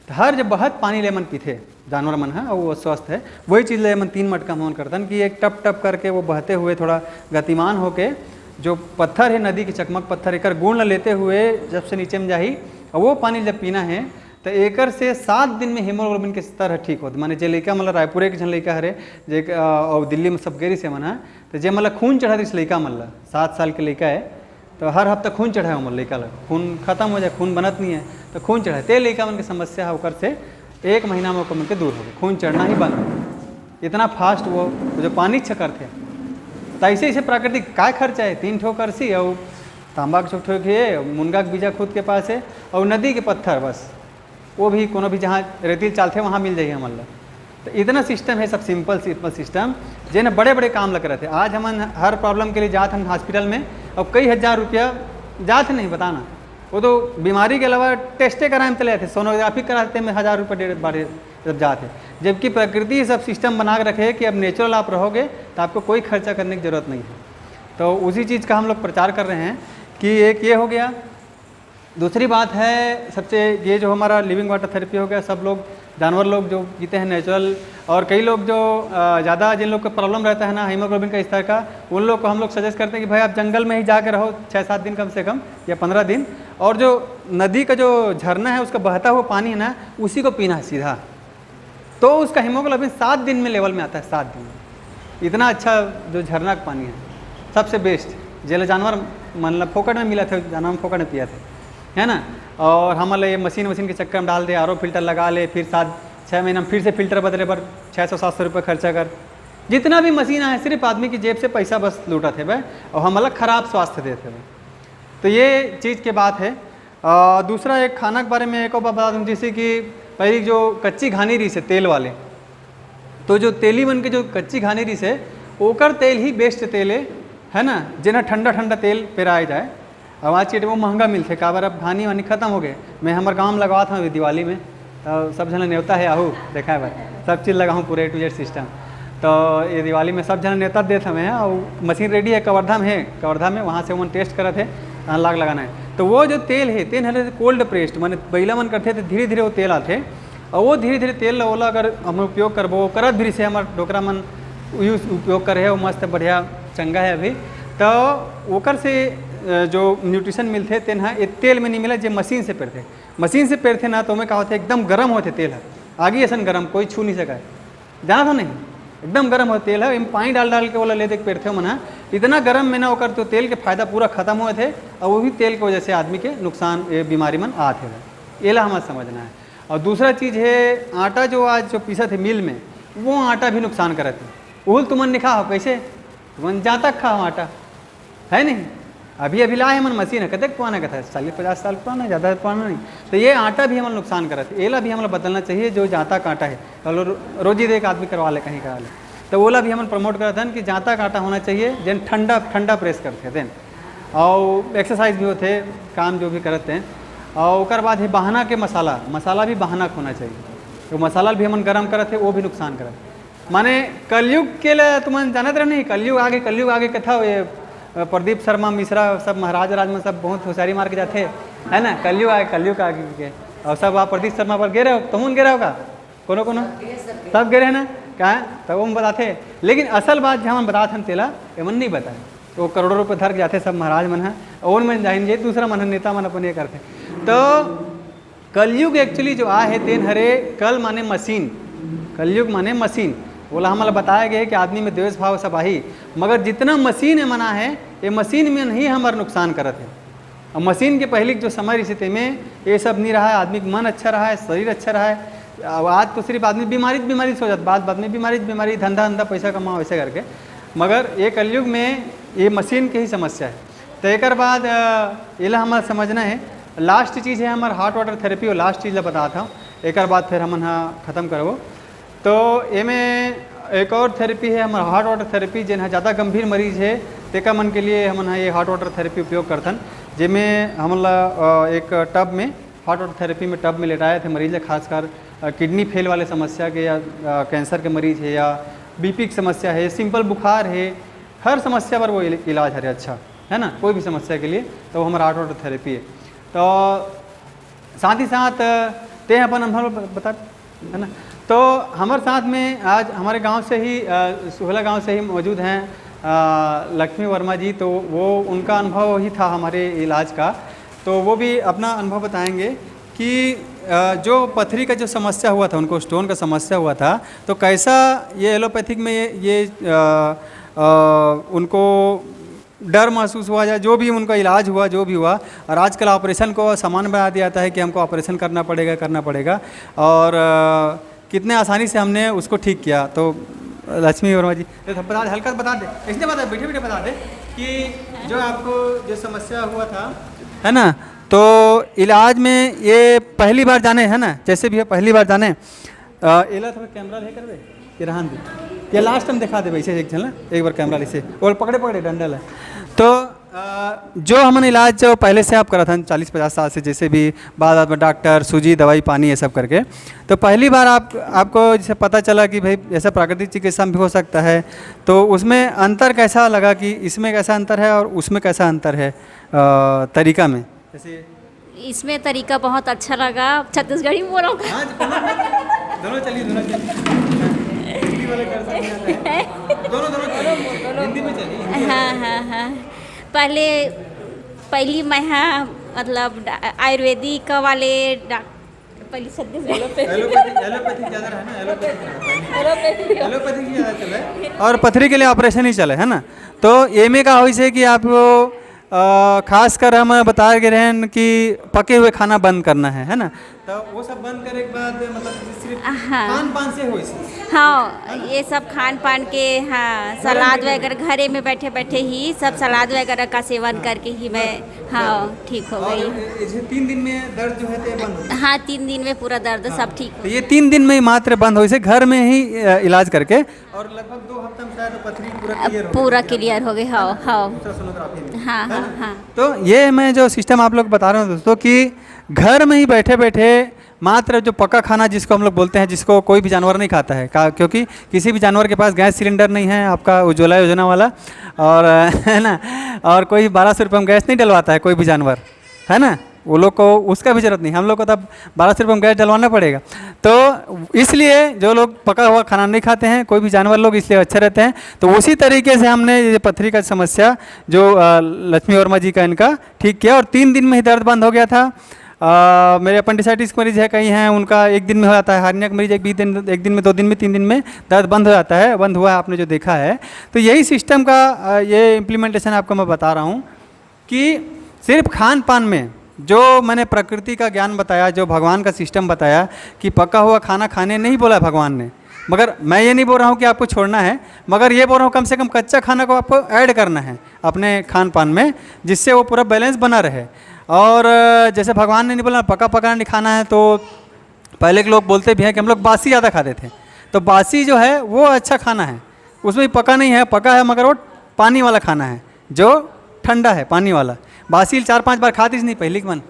तो हर जब बहत पानी लेमन पीते जानवर मन है और वो स्वस्थ है, वही चीज़ लेमन 3 मटका मन करतन कि एक टप टप करके वो बहते हुए थोड़ा गतिमान होके जो पत्थर है नदी के चकमक पत्थर एकर गुण लेते हुए जब से नीचे में जाही और वो पानी जब पीना है तो एकर से 7 दिन में हीमोग्लोबिन के स्तर ठीक होते। माने जे लड़का मतलब रायपुर के जन लड़का हरे जे और दिल्ली में सब गेरी से मना तो जे मतलब खून चढ़ा इस लड़का मतलब 7 साल के लड़का है तो हर हफ्ता खून चढ़ाए मतलब लड़का लग खून खत्म हो जाए, खून बनत नहीं है तो खून चढ़ाए ते लड़का मन की समस्या है ओकर से 1 महीना में ओकर मन के दूर हो गए, खून चढ़ना ही बंद। इतना फास्ट वो जो पानी छकर थे तो ऐसे ऐसे प्राकृतिक काय खर्चा है 3 ठो करसी और तांबा के छोटे है, मुनगा के बीजा खुद के पास है और नदी के पत्थर बस वो भी कोनो भी जहाँ रेतील चालते वहाँ मिल जाइए हमारे। तो इतना सिस्टम है सब सिंपल सिस्टम जे न बड़े बड़े काम लग रहे थे। आज हम हर प्रॉब्लम के लिए जाते हम हॉस्पिटल में और कई हज़ार रुपया जाते नहीं बताना, वो तो बीमारी के अलावा टेस्टे कराए में चले जाते, सोनोग्राफी कराते में 1000 रुपये 1.5 बार जब जाते। जबकि प्रकृति सब सिस्टम बना के रखे कि अब नेचुरल आप रहोगे तो आपको कोई खर्चा करने की ज़रूरत नहीं है। तो उसी चीज़ का हम लोग प्रचार कर रहे हैं कि एक ये हो गया। दूसरी बात है सबसे ये जो हमारा लिविंग वाटर थेरेपी हो गया, सब लोग जानवर लोग जो पीते हैं नेचुरल, और कई लोग जो ज़्यादा जिन लोग का प्रॉब्लम रहता है ना हीमोग्लोबिन का स्तर का, उन लोग को हम लोग सजेस्ट करते हैं कि भाई आप जंगल में ही जाकर रहो 6-7 दिन कम से कम या 15 दिन, और जो नदी का जो झरना है उसका बहता हुआ पानी है ना उसी को पीना है सीधा, तो उसका हीमोग्लोबिन 7 दिन में लेवल में आता है। 7 दिन में इतना अच्छा जो झरना का पानी है सबसे बेस्ट, जेल जानवर मतलब फोकट में मिला था, जानवर फोकट में पिया थे, है ना। और हमारे ये मशीन के चक्कर में डाल दे, आरओ फिल्टर लगा ले, फिर 7-6 महीना में फिर से फिल्टर बदले पर 600-700 रुपये खर्चा कर, जितना भी मशीन आए सिर्फ आदमी की जेब से पैसा बस लूटा थे भाई, और हम अलग ख़राब स्वास्थ्य देते भाई। तो ये चीज़ की बात है। दूसरा एक खाना के बारे में एक और बात बता दूँ, जैसे कि पहली जो कच्ची घानी रीस है तेल वाले, तो जो तेली बन के जो कच्ची घानी रीस है ओकर तेल ही बेस्ट तेल है ना, जेना ठंडा ठंडा तेल पेराया जाए। अब आज के डेट में वो महंगा मिलते काबर अब घानी वानी खत्म हो गए। मैं हमारे गाँव में लगवा था दिवाली में, तो सब जन न्योता है आहू देखा है भाई, सब चीज़ लगा हूँ पूरे A to Z सिस्टम। तो ये दिवाली में सब जन न्योता देते हमें हैं, और मशीन रेडी है कवर्धा में है, कवर्धा में वहाँ से वो टेस्ट करे थे लाग लगाना है। तो वो जो तेल है कोल्ड प्रेस्ड, मैंने बैला मन करते थे धीरे धीरे वो तेल आते, और वो धीरे धीरे तेल ओला अगर हम उपयोग करबो करत भी से हमारे डोकरा मन यूज उपयोग करे वो मस्त बढ़िया चंगा है अभी। तो ओकर से जो न्यूट्रिशन मिलते तेन है तेल में नहीं मिला, जो मशीन से पेरते, मशीन से पेरते ना तो मैं कहा होते एकदम गर्म होते तेल है, आगे ऐसा गर्म कोई छू नहीं सका है, जाना था नहीं, एकदम गर्म होते तेल है, पानी डाल डाल के वाला ले दे पेरते हो मना, इतना गर्म में ना होकर तो तेल के फायदा पूरा खत्म हुए थे, और वो भी तेल की वजह से आदमी के नुकसान बीमारी मन आते हैं, ये ला हमें समझना है। और दूसरा चीज़ है आटा जो आज जो पीसा थे मिल में, वो आटा भी नुकसान करे थे। उल तुमन नहीं खा हो कैसे, तुमन जाता खा हो आटा है नहीं, अभी अभी लाए हमन मशीन है कतक पुराना का था 40-50 साल पुराना, ज़्यादा पुराना नहीं। तो ये आटा भी हमें नुकसान करे थे, एला भी हमें बदलना चाहिए, जो जाता का आटा है चलो रोजी दे एक आदमी करवा ले कहीं करा ले, तो ओला भी हमें प्रमोट करते हैं कि जाता का आटा होना चाहिए, जन ठंडा ठंडा प्रेस करते थे, और एक्सरसाइज भी होते काम जो भी करते हैं। और उसके बाद है बहाना के मसाला भी बहाना होना चाहिए, तो मसाला भी हम गर्म करते वो भी नुकसान करे। माने कलयुग के लिए तुम जानते रहे नहीं, कलयुग आगे कथा ये प्रदीप शर्मा मिश्रा सब महाराज राज में सब बहुत होशियारी मार के जाते है ना, कलयुग आगे के, और सब आप प्रदीप शर्मा पर गिरे हो, तुम गिरा होगा कोनो सब गिरे है ना क्या, तब वो बताते। लेकिन असल बात जहाँ हम बताते हैं तेला एमन नहीं बताए, वो करोड़ों रुपये धर के जाते सब महाराज मन है, और मन जाएंगे दूसरा मन नेता मन अपन ये करते। तो कलयुग एक्चुअली जो आ है तेन हरे कल माने मशीन, कलयुग माने मशीन, बोला हमारा बताया गया है कि आदमी में द्वेष भाव सब आई, मगर जितना मशीन है मना है ये मशीन में नहीं हमारा नुकसान करते हैं। और मशीन के पहले जो समय स्थिति में ये सब नहीं रहा है, आदमी का मन अच्छा रहा है, शरीर अच्छा रहा है। आज तो सिर्फ आदमी बीमारी से हो जाता, बाद में बीमारी धंधा पैसा कमाओ वैसे करके, मगर ये कलयुग में ये मशीन की ही समस्या है। तो एक बाद ये हमारा समझना है। लास्ट चीज़ है हमारा हार्ट वाटर थेरेपी, और लास्ट चीज़ बताता हूँ, एक बाद फिर हम ख़त्म करबो। तो ये में एक और थेरेपी है हमारा हार्ट वाटर थेरेपी, जिन ज़्यादा गंभीर मरीज है तेका मन के लिए हम ये हार्ट वाटर थेरेपी उपयोग करथन, जिसमें हमला एक टब में हार्ट वाटर थेरेपी में टब में लेटाए थे मरीज, खासकर किडनी फेल वाले समस्या के, या कैंसर के मरीज है, या बीपी की समस्या है, सिंपल बुखार है, हर समस्या पर वो इलाज है अच्छा, है ना, कोई भी समस्या के लिए तो वो हमारा ऑटो थेरेपी है। तो साथ ही साथ ते अपन अनुभव बता, है ना। तो हमारे साथ में आज हमारे गांव से ही सुहला गांव से ही मौजूद हैं लक्ष्मी वर्मा जी। तो वो उनका अनुभव ही था हमारे इलाज का, तो वो भी अपना अनुभव बताएंगे कि जो पथरी का जो समस्या हुआ था, उनको स्टोन का समस्या हुआ था, तो कैसा ये एलोपैथिक में ये उनको डर महसूस हुआ या जो भी उनका इलाज हुआ, जो भी हुआ। और आजकल ऑपरेशन को सामान्य बना दिया जाता है कि हमको ऑपरेशन करना पड़ेगा और कितने आसानी से हमने उसको ठीक किया। तो लक्ष्मी वर्मा जी बता दे, हल्का बता दे, इसने बता बैठे बता दे कि जो आपको जो समस्या हुआ था, है ना, तो इलाज में ये पहली बार जाने, है ना, जैसे भी है पहली बार जाने। एला थोड़ा कैमरा ले कर ये रहन दे, ये लास्ट टाइम दिखा दे वैसे एक चल ना, एक बार कैमरा से और पकड़े डंडल है। तो जो हमने इलाज जो पहले से आप करा था 40-50 साल से, जैसे भी बाद में डॉक्टर सूजी दवाई पानी ये सब करके, तो पहली बार आपको जैसे पता चला कि भाई ऐसा प्राकृतिक चिकित्सा में भी हो सकता है, तो उसमें अंतर कैसा लगा कि इसमें कैसा अंतर है और उसमें कैसा अंतर है तरीका में? जैसे इसमें तरीका बहुत अच्छा लगा, छत्तीसगढ़ी बोल रहा हूँ। दोनों चलिए हिंदी वाले कर सकते हैं, दोनों हिंदी में चलिए। हाँ। पहली मैं मतलब आयुर्वेदिक वाले पहली एलोपैथी ज़्यादा है ना, एलोपैथी ज़्यादा चले और पथरी के लिए ऑपरेशन ही चले, है ना। तो एमे का हो से कि आप खासकर हम बता रहे हैं कि पके हुए खाना बंद करना है ना, तो वो सब बंद करने के बाद मतलब सिर्फ खान पान से हो इसे। हाँ, ये सब खान पान के, हाँ, सलाद वगैरह घरे में बैठे बैठे ही सब सलाद वगैरह का सेवन करके ही मैं हाँ ठीक हो गई। 3 दिन में दर्द जो है तो बंद? हाँ, 3 दिन में पूरा दर्द सब ठीक हो। तो ये 3 दिन में ही मात्र बंद हो, इसे घर में ही इलाज करके, और लगभग 2 हफ्ते में शायद पथरी पूरा क्लियर हो गई। हाँ। तो ये मैं जो सिस्टम आप लोग बता रहा हूँ दोस्तों कि घर में ही बैठे बैठे मात्र जो पका खाना जिसको हम लोग बोलते हैं, जिसको कोई भी जानवर नहीं खाता है, क्योंकि किसी भी जानवर के पास गैस सिलेंडर नहीं है आपका उज्ज्वला योजना वाला, और है ना, और कोई 1200 रुपये में गैस नहीं डलवाता है कोई भी जानवर, है ना, वो लोग को उसका भी ज़रूरत नहीं, हम लोग को तब 1200 रुपये में गैस डलवाना पड़ेगा। तो इसलिए जो लोग पका हुआ खाना नहीं खाते हैं, कोई भी जानवर लोग, इसलिए अच्छे रहते हैं। तो उसी तरीके से हमने ये पथरी का समस्या जो लक्ष्मी वर्मा जी का इनका ठीक किया, और 3 दिन में ही दर्द बंद हो गया था। मेरे अपेंडिसाइटिस मरीज है, कई हैं उनका 1 दिन में हो जाता है, हार्निया का मरीज 1 दिन में 2 दिन में 3 दिन में दर्द बंद हो जाता है, बंद हुआ है आपने जो देखा है। तो यही सिस्टम का ये इम्प्लीमेंटेशन आपको मैं बता रहा हूँ कि सिर्फ खान पान में जो मैंने प्रकृति का ज्ञान बताया, जो भगवान का सिस्टम बताया कि पका हुआ खाना खाने नहीं बोला भगवान ने, मगर मैं ये नहीं बोल रहा हूँ कि आपको छोड़ना है, मगर ये बोल रहा हूँ कम से कम कच्चा खाना को आपको ऐड करना है अपने खान पान में, जिससे वो पूरा बैलेंस बना रहे। और जैसे भगवान ने नहीं बोला पका नहीं खाना है, तो पहले के लोग बोलते भी हैं कि हम लोग बासी ज़्यादा खाते थे, तो बासी जो है वो अच्छा खाना है, उसमें पका नहीं है, पका है मगर वो पानी वाला खाना है जो ठंडा है, पानी वाला। बासी 4-5 बार खाती नहीं, पहली मन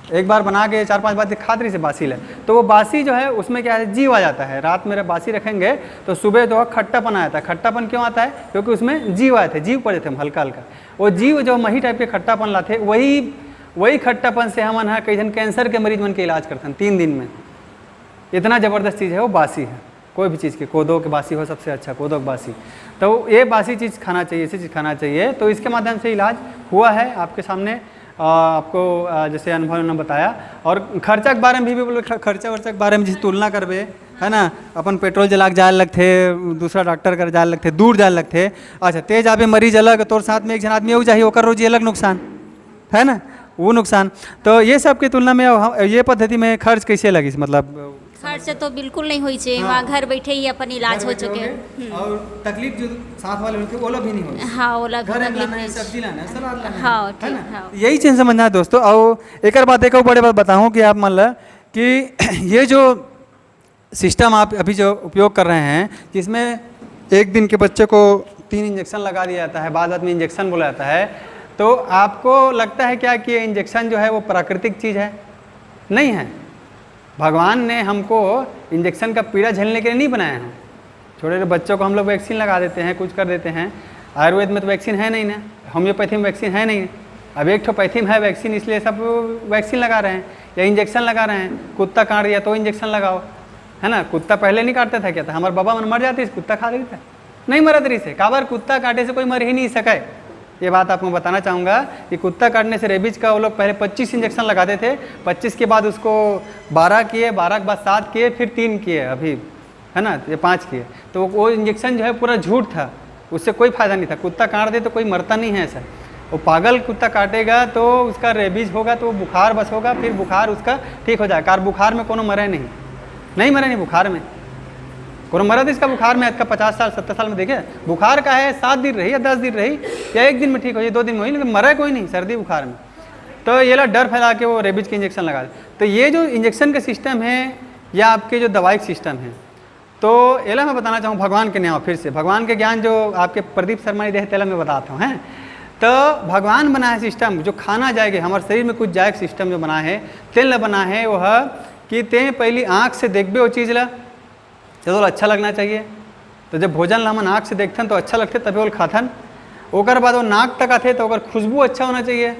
एक बार बना के 4-5 बार खाती से बासी है, तो वो बासी जो है उसमें क्या है, जीव आ जाता है। रात में बासी रखेंगे तो सुबह जो है खट्टापन आया था। खट्टापन क्यों आता है? क्योंकि उसमें जीव आए थे, जीव पड़े थे हल्का हल्का, वो जीव जो मही टाइप के खट्टापन लाते, वही खट्टापन से हम है कई जन कैंसर के मरीज मन के इलाज करते हैं 3 दिन में। इतना ज़बरदस्त चीज़ है वो बासी है, कोई भी चीज़ की, कोदो के बासी हो सबसे अच्छा, कोदो की बासी, तो ये बासी चीज़ खाना चाहिए, ऐसी चीज़ खाना चाहिए। तो इसके माध्यम से इलाज हुआ है आपके सामने, आपको जैसे अनुभव ने बताया। और खर्चा के बारे में भी बोलो, खर्चा वर्चा के बारे में जिस तुलना करबे, है ना, अपन पेट्रोल जला के जाए लगते, दूसरा डॉक्टर कर जाए लगते, दूर जाए लगते। अच्छा, तेज आबे मरीज अलग, तोर साथ में एक जन आदमी हो चाहिए, ओकर रोजी अलग नुकसान, है ना, वो नुकसान। तो ये सब की तुलना में ये पद्धति में खर्च कैसे लगी? मतलब खर्च तो बिल्कुल नहीं हुई चाहिए, वहाँ घर बैठे ही अपन इलाज हो चुके, और तकलीफ जो साथ वाले होते ओला भी नहीं हो। हाँ, ओला भी तकलीफ नहीं, सब्जी लाना है, सलाद लाना है। हाँ ठीक, हाँ यही चीज़ समझना है दोस्तों। और एक बात एक बड़े बात बताऊँ कि आप मान लो कि ये जो सिस्टम आप अभी जो उपयोग कर रहे हैं, जिसमें 1 दिन के बच्चे को 3 इंजेक्शन लगा दिया जाता है, बाद में इंजेक्शन बोला जाता है, तो आपको लगता है क्या कि ये इंजेक्शन जो है वो प्राकृतिक चीज़ है? नहीं है। भगवान ने हमको इंजेक्शन का पीड़ा झेलने के लिए नहीं बनाया है। छोटे छोटे बच्चों को हम लोग वैक्सीन लगा देते हैं, कुछ कर देते हैं, आयुर्वेद में तो वैक्सीन है नहीं ना, होम्योपैथी में वैक्सीन है नहीं। अब एक ठो पैथी में है वैक्सीन, इसलिए सब वैक्सीन लगा रहे हैं या इंजेक्शन लगा रहे हैं। कुत्ता काट दिया तो इंजेक्शन लगाओ, है ना। कुत्ता पहले नहीं काटता था, क्या था, हमारे बाबा मन मर जाते इस कुत्ता खा लेता, नहीं मरा तरी से। काबर कुत्ता काटे से कोई मर ही नहीं सके। ये बात आपको बताना चाहूँगा कि कुत्ता काटने से रेबीज का वो लोग पहले 25 इंजेक्शन लगाते थे, 25 के बाद उसको 12 किए, 12 के बाद 7 किए, फिर 3 किए अभी, है ना, ये 5 किए। तो वो इंजेक्शन जो है पूरा झूठ था, उससे कोई फ़ायदा नहीं था। कुत्ता काट दे तो कोई मरता नहीं है ऐसा। वो पागल कुत्ता काटेगा तो उसका रेबीज होगा तो बुखार बस होगा, फिर बुखार उसका ठीक हो जाएगा। और बुखार में कोनो मरे नहीं मरे नहीं बुखार में कोनो मरा तो इसका बुखार में आज का 50 साल 70 साल में देखे बुखार का है 7 दिन रही या 10 दिन रही या 1 दिन में ठीक हो जाए 2 दिन में हुई, लेकिन मरा कोई नहीं सर्दी बुखार में। तो ये लोग डर फैला के वो रेबीज के इंजेक्शन लगा दे। तो ये जो इंजेक्शन का सिस्टम है या आपके जो दवाई सिस्टम है, तो एला मैं बताना चाहूँ भगवान के न्याय, फिर से भगवान के ज्ञान जो आपके प्रदीप शर्मा ने दिए तेला मैं बताता हूँ, हैं। तो भगवान बना है सिस्टम जो खाना जाएगा हमारे शरीर में कुछ जाएगा सिस्टम जो बना है, तेल बना है वो है कि ते पहली आँख से देखबे वो चीज़ ला तो अच्छा लगना चाहिए। तो जब भोजन ला हम आँख से देखथन तो अच्छा लगते तभी वो खाथन। ओकर बाद वो नाक तक आते तो अगर खुशबू अच्छा होना चाहिए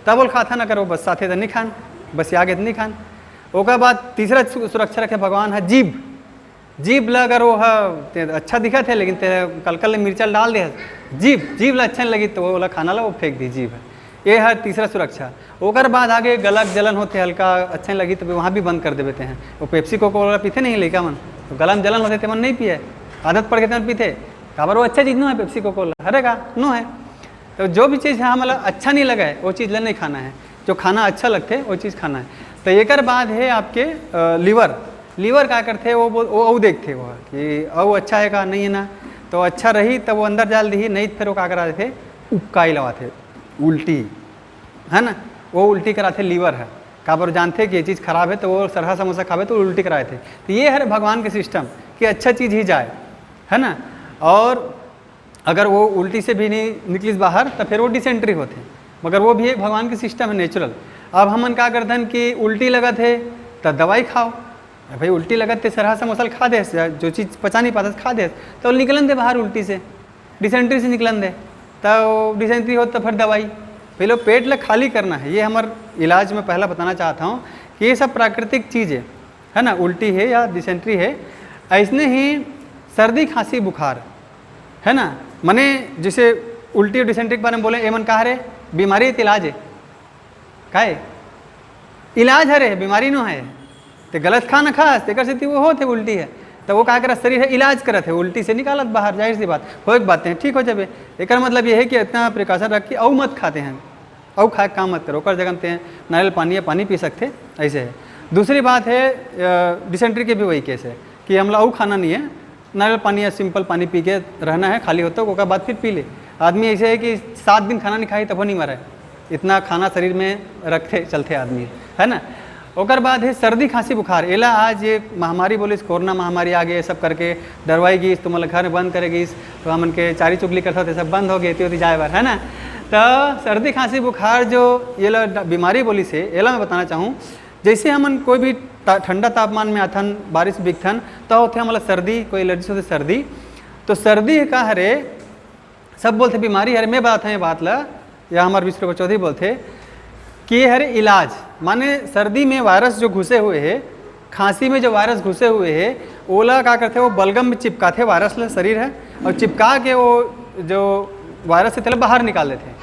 तब वो खाथन, अगर वो बस आते तो नहीं खान, बस आगे तो नहीं खान। ओकर बाद तीसरा सुरक्षा रखे भगवान है जीभ। जीभ ला अगर वो है अच्छा दिखा थे लेकिन तेरे कल मिर्चा डाल दे, जीभ ला अच्छा नहीं लगी तो वो वाला खाना ला वो फेंक दी, जीभ है। ये है तीसरा सुरक्षा। ओकर बाद आगे गला जलन होते हल्का अच्छा नहीं लगी तो वहाँ भी बंद कर दे देते हैं। वो पेप्सी कोका पीते नहीं लड़का मन, तो गला में जलन होते थे मन नहीं पिए, आदत पड़ गए थे मन पीते। काबर वो अच्छा चीज़ नो है पेप्सी कोका हरे का नो है। तो जो भी चीज़ है हमारा अच्छा नहीं लगा है वो चीज़ नहीं खाना है, जो खाना अच्छा लगते वो चीज़ खाना है। तो एक बाद है आपके लीवर क्या करते वो देखते वो कि औ अच्छा है का नहीं है ना, तो अच्छा रही तब वो अंदर डाल दी, नहीं फिर वो क्या करा थे उपकाई लवाते उल्टी, है ना, वो उल्टी कराते लीवर है। काबर जानते कि ये चीज़ खराब है तो वो सरहा समोसा खावे तो उल्टी कराए थे। तो ये है भगवान के सिस्टम कि अच्छा चीज़ ही जाए, है ना। और अगर वो उल्टी से भी नहीं निकली बाहर तो फिर वो डिसेंट्री होते, मगर वो भी एक भगवान के सिस्टम है नेचुरल। अब हमन क्या करते हैं कि उल्टी लगा थे तो दवाई खाओ, भाई उल्टी लगत सरहा समोसा खा दे, जो चीज़ पचा नहीं पाता खा दे तो निकलन दे बाहर, उल्टी से डिसेंट्री से निकलन दे, तो डिसेंट्री हो तो फिर दवाई। पहले पेट ला खाली करना है, ये हमार इलाज में पहला बताना चाहता हूँ कि ये सब प्राकृतिक चीज़ है ना, उल्टी है या डिसेंट्री है। ऐसने ही सर्दी खांसी बुखार है ना, मने जैसे उल्टी और डिसेंट्री के बारे में बोले एमन कहा रे बीमारी है इलाज है, का है इलाज है रे बीमारी नो है। तो गलत खाना खास तेकर से वो होते उल्टी है तो वो क्या करा शरीर है इलाज करत है, उल्टी से निकालत बाहर, जाहिर सी बात हो एक बात है ठीक हो जाए। एक मतलब ये है कि इतना प्रिकॉशन रख के औ मत खाते हैं, औ खा काम मत करो, ओकर जगह हैं नारियल पानी या पानी पी सकते ऐसे है। दूसरी बात है डिसेंट्री के भी वही केस है कि हमला औ खाना नहीं है, नारियल पानी या सिंपल पानी पी के रहना है, खाली होता है उसके बाद फिर पी ले। आदमी ऐसे है कि 7 दिन खाना नहीं खाई तब नहीं मरा है, इतना खाना शरीर में रखते चलते आदमी, है ना। ओकर बाद है सर्दी खांसी बुखार। एला आज ये महामारी बोले कोरोना महामारी आ गई, सब करके डरवाई गई तो मतलब घर बंद करेगी तो हमन के चारी चुगली करते थे, सब बंद हो गए थे जाए बार, है ना। तो सर्दी खांसी बुखार जो ये बीमारी बोली से एला मैं बताना चाहूँ, जैसे हमन कोई भी ठंडा तापमान में आथन बारिश बिकथन तो होते हमारा सर्दी, कोई एलर्जी होती सर्दी। तो सर्दी का हरे सब बोलते बीमारी हरे, मैं बताता हूँ ये बात ला या हमारे विश्व चौधरी बोलते कि हरे इलाज माने सर्दी में वायरस जो घुसे हुए हैं, खांसी में जो वायरस घुसे हुए हैं, ओला क्या करते हैं वो बलगम में चिपकाते वायरस ला शरीर है और चिपका के वो जो वायरस से तेल बाहर निकाल देते हैं।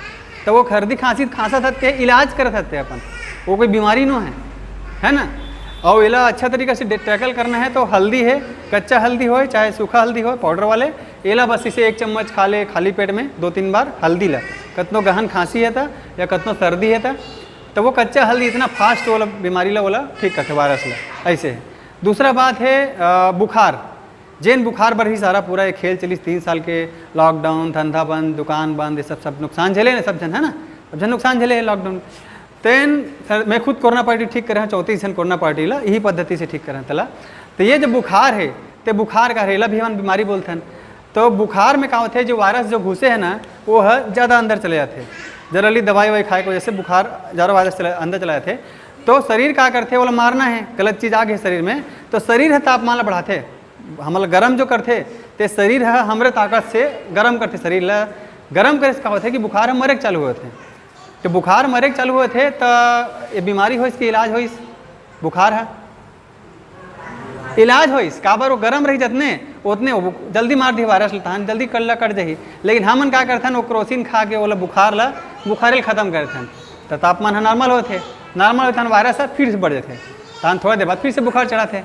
तो वो सर्दी खांसी खांसा थकते इलाज कर सकते अपन, वो कोई बीमारी नो है ना। और इला अच्छा तरीके से टैकल करना है तो हल्दी है, कच्चा हल्दी हो चाहे सूखा हल्दी हो पाउडर वाले, एला बस इसे 1 चम्मच खा ले खाली पेट में 2-3 बार हल्दी ला। कतनो गहन खांसी है था या कतनो सर्दी है था तो वो कच्चा हल्दी इतना फास्ट वाला बीमारी ला वाला ठीक करते वायरस ला, ऐसे है। दूसरा बात है बुखार, जैन बुखार पर ही सारा पूरा एक खेल चली 3 साल के, लॉकडाउन, धंधा बंद, दुकान बंद, ये सब नुकसान झेले ना सब जन, है ना, सब जन नुकसान झेले लॉकडाउन। तेन मैं खुद कोरोना पार्टी ठीक कर रहा हूँ, 34 जन कोरोना पार्टी ला यही पद्धति से ठीक कर रहा तला। तो ये जो बुखार है तो बुखार का रेला भी हम बीमारी बोलते हैं। तो बुखार में क्या होते हैं जो वायरस जो घुसे हैं ना वो है ज़्यादा अंदर चले जाते हैं, जनरली दवाई ववाई खाए को जैसे बुखार ज़्यादा वायरस अंदर चले जाते तो शरीर क्या करते हैं, वो मारना है, गलत चीज़ आ गई शरीर में तो शरीर है तापमान बढ़ाते, हम गर्म जो करते तो शरीर है हमारे ताकत से गर्म करते शरीर ला, गरम करे का होता है कि बुखार हम मरे चालू हुए थे, तो बुखार मरे चालू हुए थे तो ये बीमारी हो इसकी इलाज हो इस बुखार है इलाज हो इस काबर वो गरम रही जतने उतने वो जल्दी मार दी वायरस लतान जल्दी कट जाही। लेकिन हमन का करथन वो क्रोसिन खा के वो बुखारे खत्म करथन तो तापमान है नॉर्मल होते नॉर्मल होता वायरस है फिर से बढ़ जाते तहन थोड़ा देर बाद फिर से बुखार चढ़ाते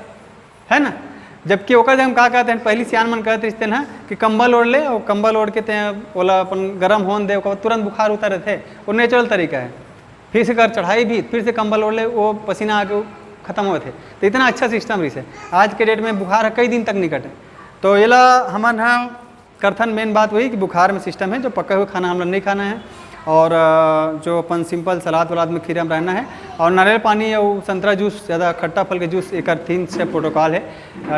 है ना। जबकि ओकर हम का कहते हैं पहली सियान मन कहते रिश्ते ना कि कंबल ओढ़ ले और कंबल ओढ़ के ते ओला अपन गरम होन दे तुरंत बुखार उतर थे वो नेचुरल तरीका है। फिर से कर चढ़ाई भी फिर से कंबल ओढ़ ले वो पसीना आके खत्म हुए थे तो इतना अच्छा सिस्टम रही है। आज के डेट में बुखार है कई दिन तक नहीं कटे तो ये ला हमन हाँ करथन मेन बात वही कि बुखार में सिस्टम है जो पका हुआ खाना हम लोग नहीं खाना है और जो अपन सिंपल सलाद वलाद में खीरा में रहना है और नारियल पानी और संतरा जूस ज़्यादा खट्टा फल के जूस एक 3 प्रोटोकॉल है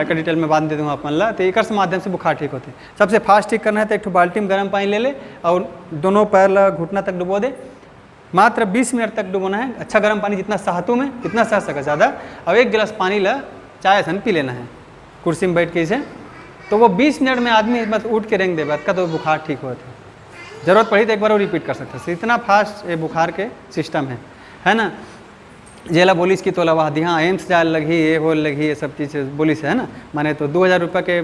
एक डिटेल में बात दे दूँगा अपन ला तो एक माध्यम से बुखार ठीक होते। सबसे फास्ट ठीक करना है तो एक बाल्टी में गर्म पानी ले ले और दोनों पैर ला घुटना तक डुबो दे मात्र 20 मिनट तक डुबोना है। अच्छा गर्म पानी जितना सहतू में जितना सह सके ज़्यादा और 1 गिलास पानी ला चाय सन पी लेना है कुर्सी में बैठ के इसे तो वो 20 मिनट में आदमी बस उठ के रेंग दे बाद का तो बुखार ठीक होता है। ज़रूरत पड़ी तो एक बार वो रिपीट कर सकते हैं। इतना फास्ट ये बुखार के सिस्टम है ना। जेला बोलिस की तोला वाह हाँ एम्स जाए लगी ये हो लगी ये सब चीज़ बोलिस है ना माने तो 2000 रुपये के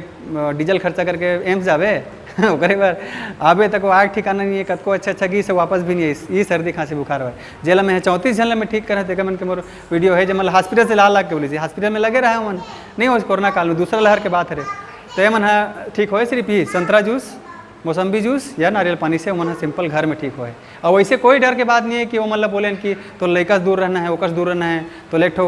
डीजल खर्चा करके एम्स जावे ओकरे बार आबे तक वो आग ठिकाना नहीं है कतको अच्छा घी से वापस भी नहीं है ये सर्दी खांसी बुखार हुआ जेला में 34 जन में ठीक करे थे मन के मोर वीडियो है जब मतलब हॉस्पिटल से लाल के बोली हॉस्पिटल में लगे रहे मन नहीं हो कोरोना काल में दूसरा लहर के बात है तो ये मन ठीक हो सिर्फ ही संतरा जूस मौसम्बी जूस या नारियल पानी से मन सिंपल घर में ठीक हो है। और वैसे कोई डर के बात नहीं है कि वो मतलब बोले कि तो लड़का से दूर रहना है ओकर से दूर रहना है तो लेट हो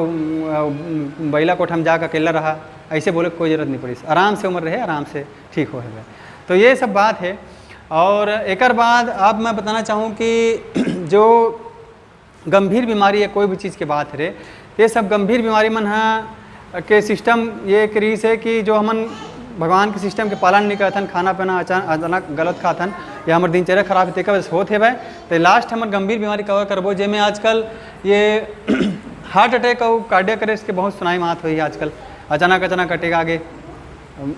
बैला कोठ हम जाकर अकेला रहा ऐसे बोले कोई ज़रूरत नहीं पड़ी आराम से उम्र रहे आराम से ठीक हो है। तो ये सब बात है। और एक बाद अब मैं बताना चाहूँ कि जो गंभीर बीमारी है कोई भी चीज़ के बात है ये सब गंभीर बीमारी मन के सिस्टम ये करीस है कि जो हमन भगवान के सिस्टम के पालन नहीं करथन खाना पीना अचानक गलत खाथन या हमारे दिनचर्या खराब है वजह से होते भाई तो लास्ट हमारे गंभीर बीमारी कवर करबो जेमें आजकल ये हार्ट अटैक और कार्डियक अरेस्ट के बहुत सुनाई मात हुई है आजकल अचानक अटैक आगे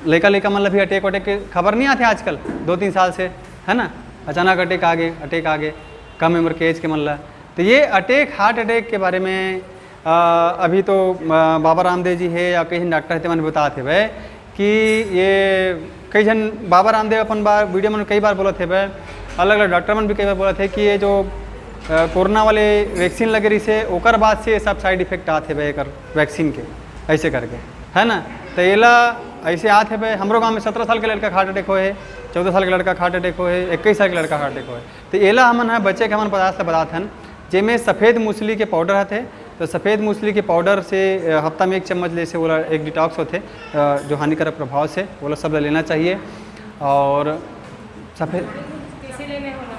लड़का मतलब भी अटैक के खबर नहीं आते आजकल 2-3 साल से है ना अचानक अटैक आगे कम उम्र के एज के मतलब तो ये हार्ट अटैक के बारे में अभी तो बाबा रामदेव जी है या कहीं डॉक्टर थे मैंने बताते भाई कि ये कई जन बाबा रामदेव अपन बार वीडियो में कई बार बोले थे भाई अलग अलग डॉक्टर मन भी कई बार बोले थे कि ये जो कोरोना वाले वैक्सीन लगे रही से ओकर बाद से सब साइड इफेक्ट आते भाई एक वैक्सीन के ऐसे करके है ना। तो ये ला ऐसे आते भाई हमारे गाँव में 17 साल के लड़का हार्ट अटैक हो है 14 साल के लड़का हार्ट अटैक हो है 21 साल के लड़का हार्ट अटैक हो है। तो ये ला हमन है बच्चे के हमन पदार्थ बताथन जेमें सफ़ेद मूसली के पाउडर आते तो सफ़ेद मूसली के पाउडर से हफ्ता में 1 चम्मच ले से बोला एक डिटॉक्स होते जो हानिकारक प्रभाव से बोला सब लेना चाहिए। और सफ़ेद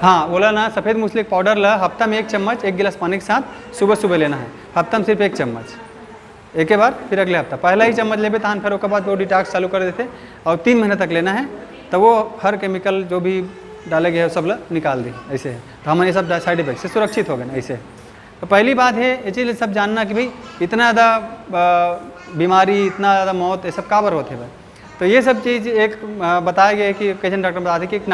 हाँ बोला ना सफ़ेद मूसली के पाउडर ला हफ्ता में 1 चम्मच 1 गिलास पानी के साथ सुबह लेना है हफ्ता में सिर्फ 1 चम्मच एक बार फिर अगले हफ्ता पहला ही चम्मच लेबे तहन फिर उसके बाद वो डिटॉक्स चालू कर देते और 3 महीने तक लेना है तो वो हर केमिकल जो भी डाले गए सब ला निकाल दी ऐसे है। तो हमारे सब साइड इफेक्ट से सुरक्षित हो गए ऐसे। तो पहली बात है ये चीज़ सब जानना कि भाई इतना ज़्यादा बीमारी इतना ज़्यादा मौत ये सब काबर होते भाई। तो ये सब चीज़ एक बताया गया है कि कई जन डॉक्टर बताते कि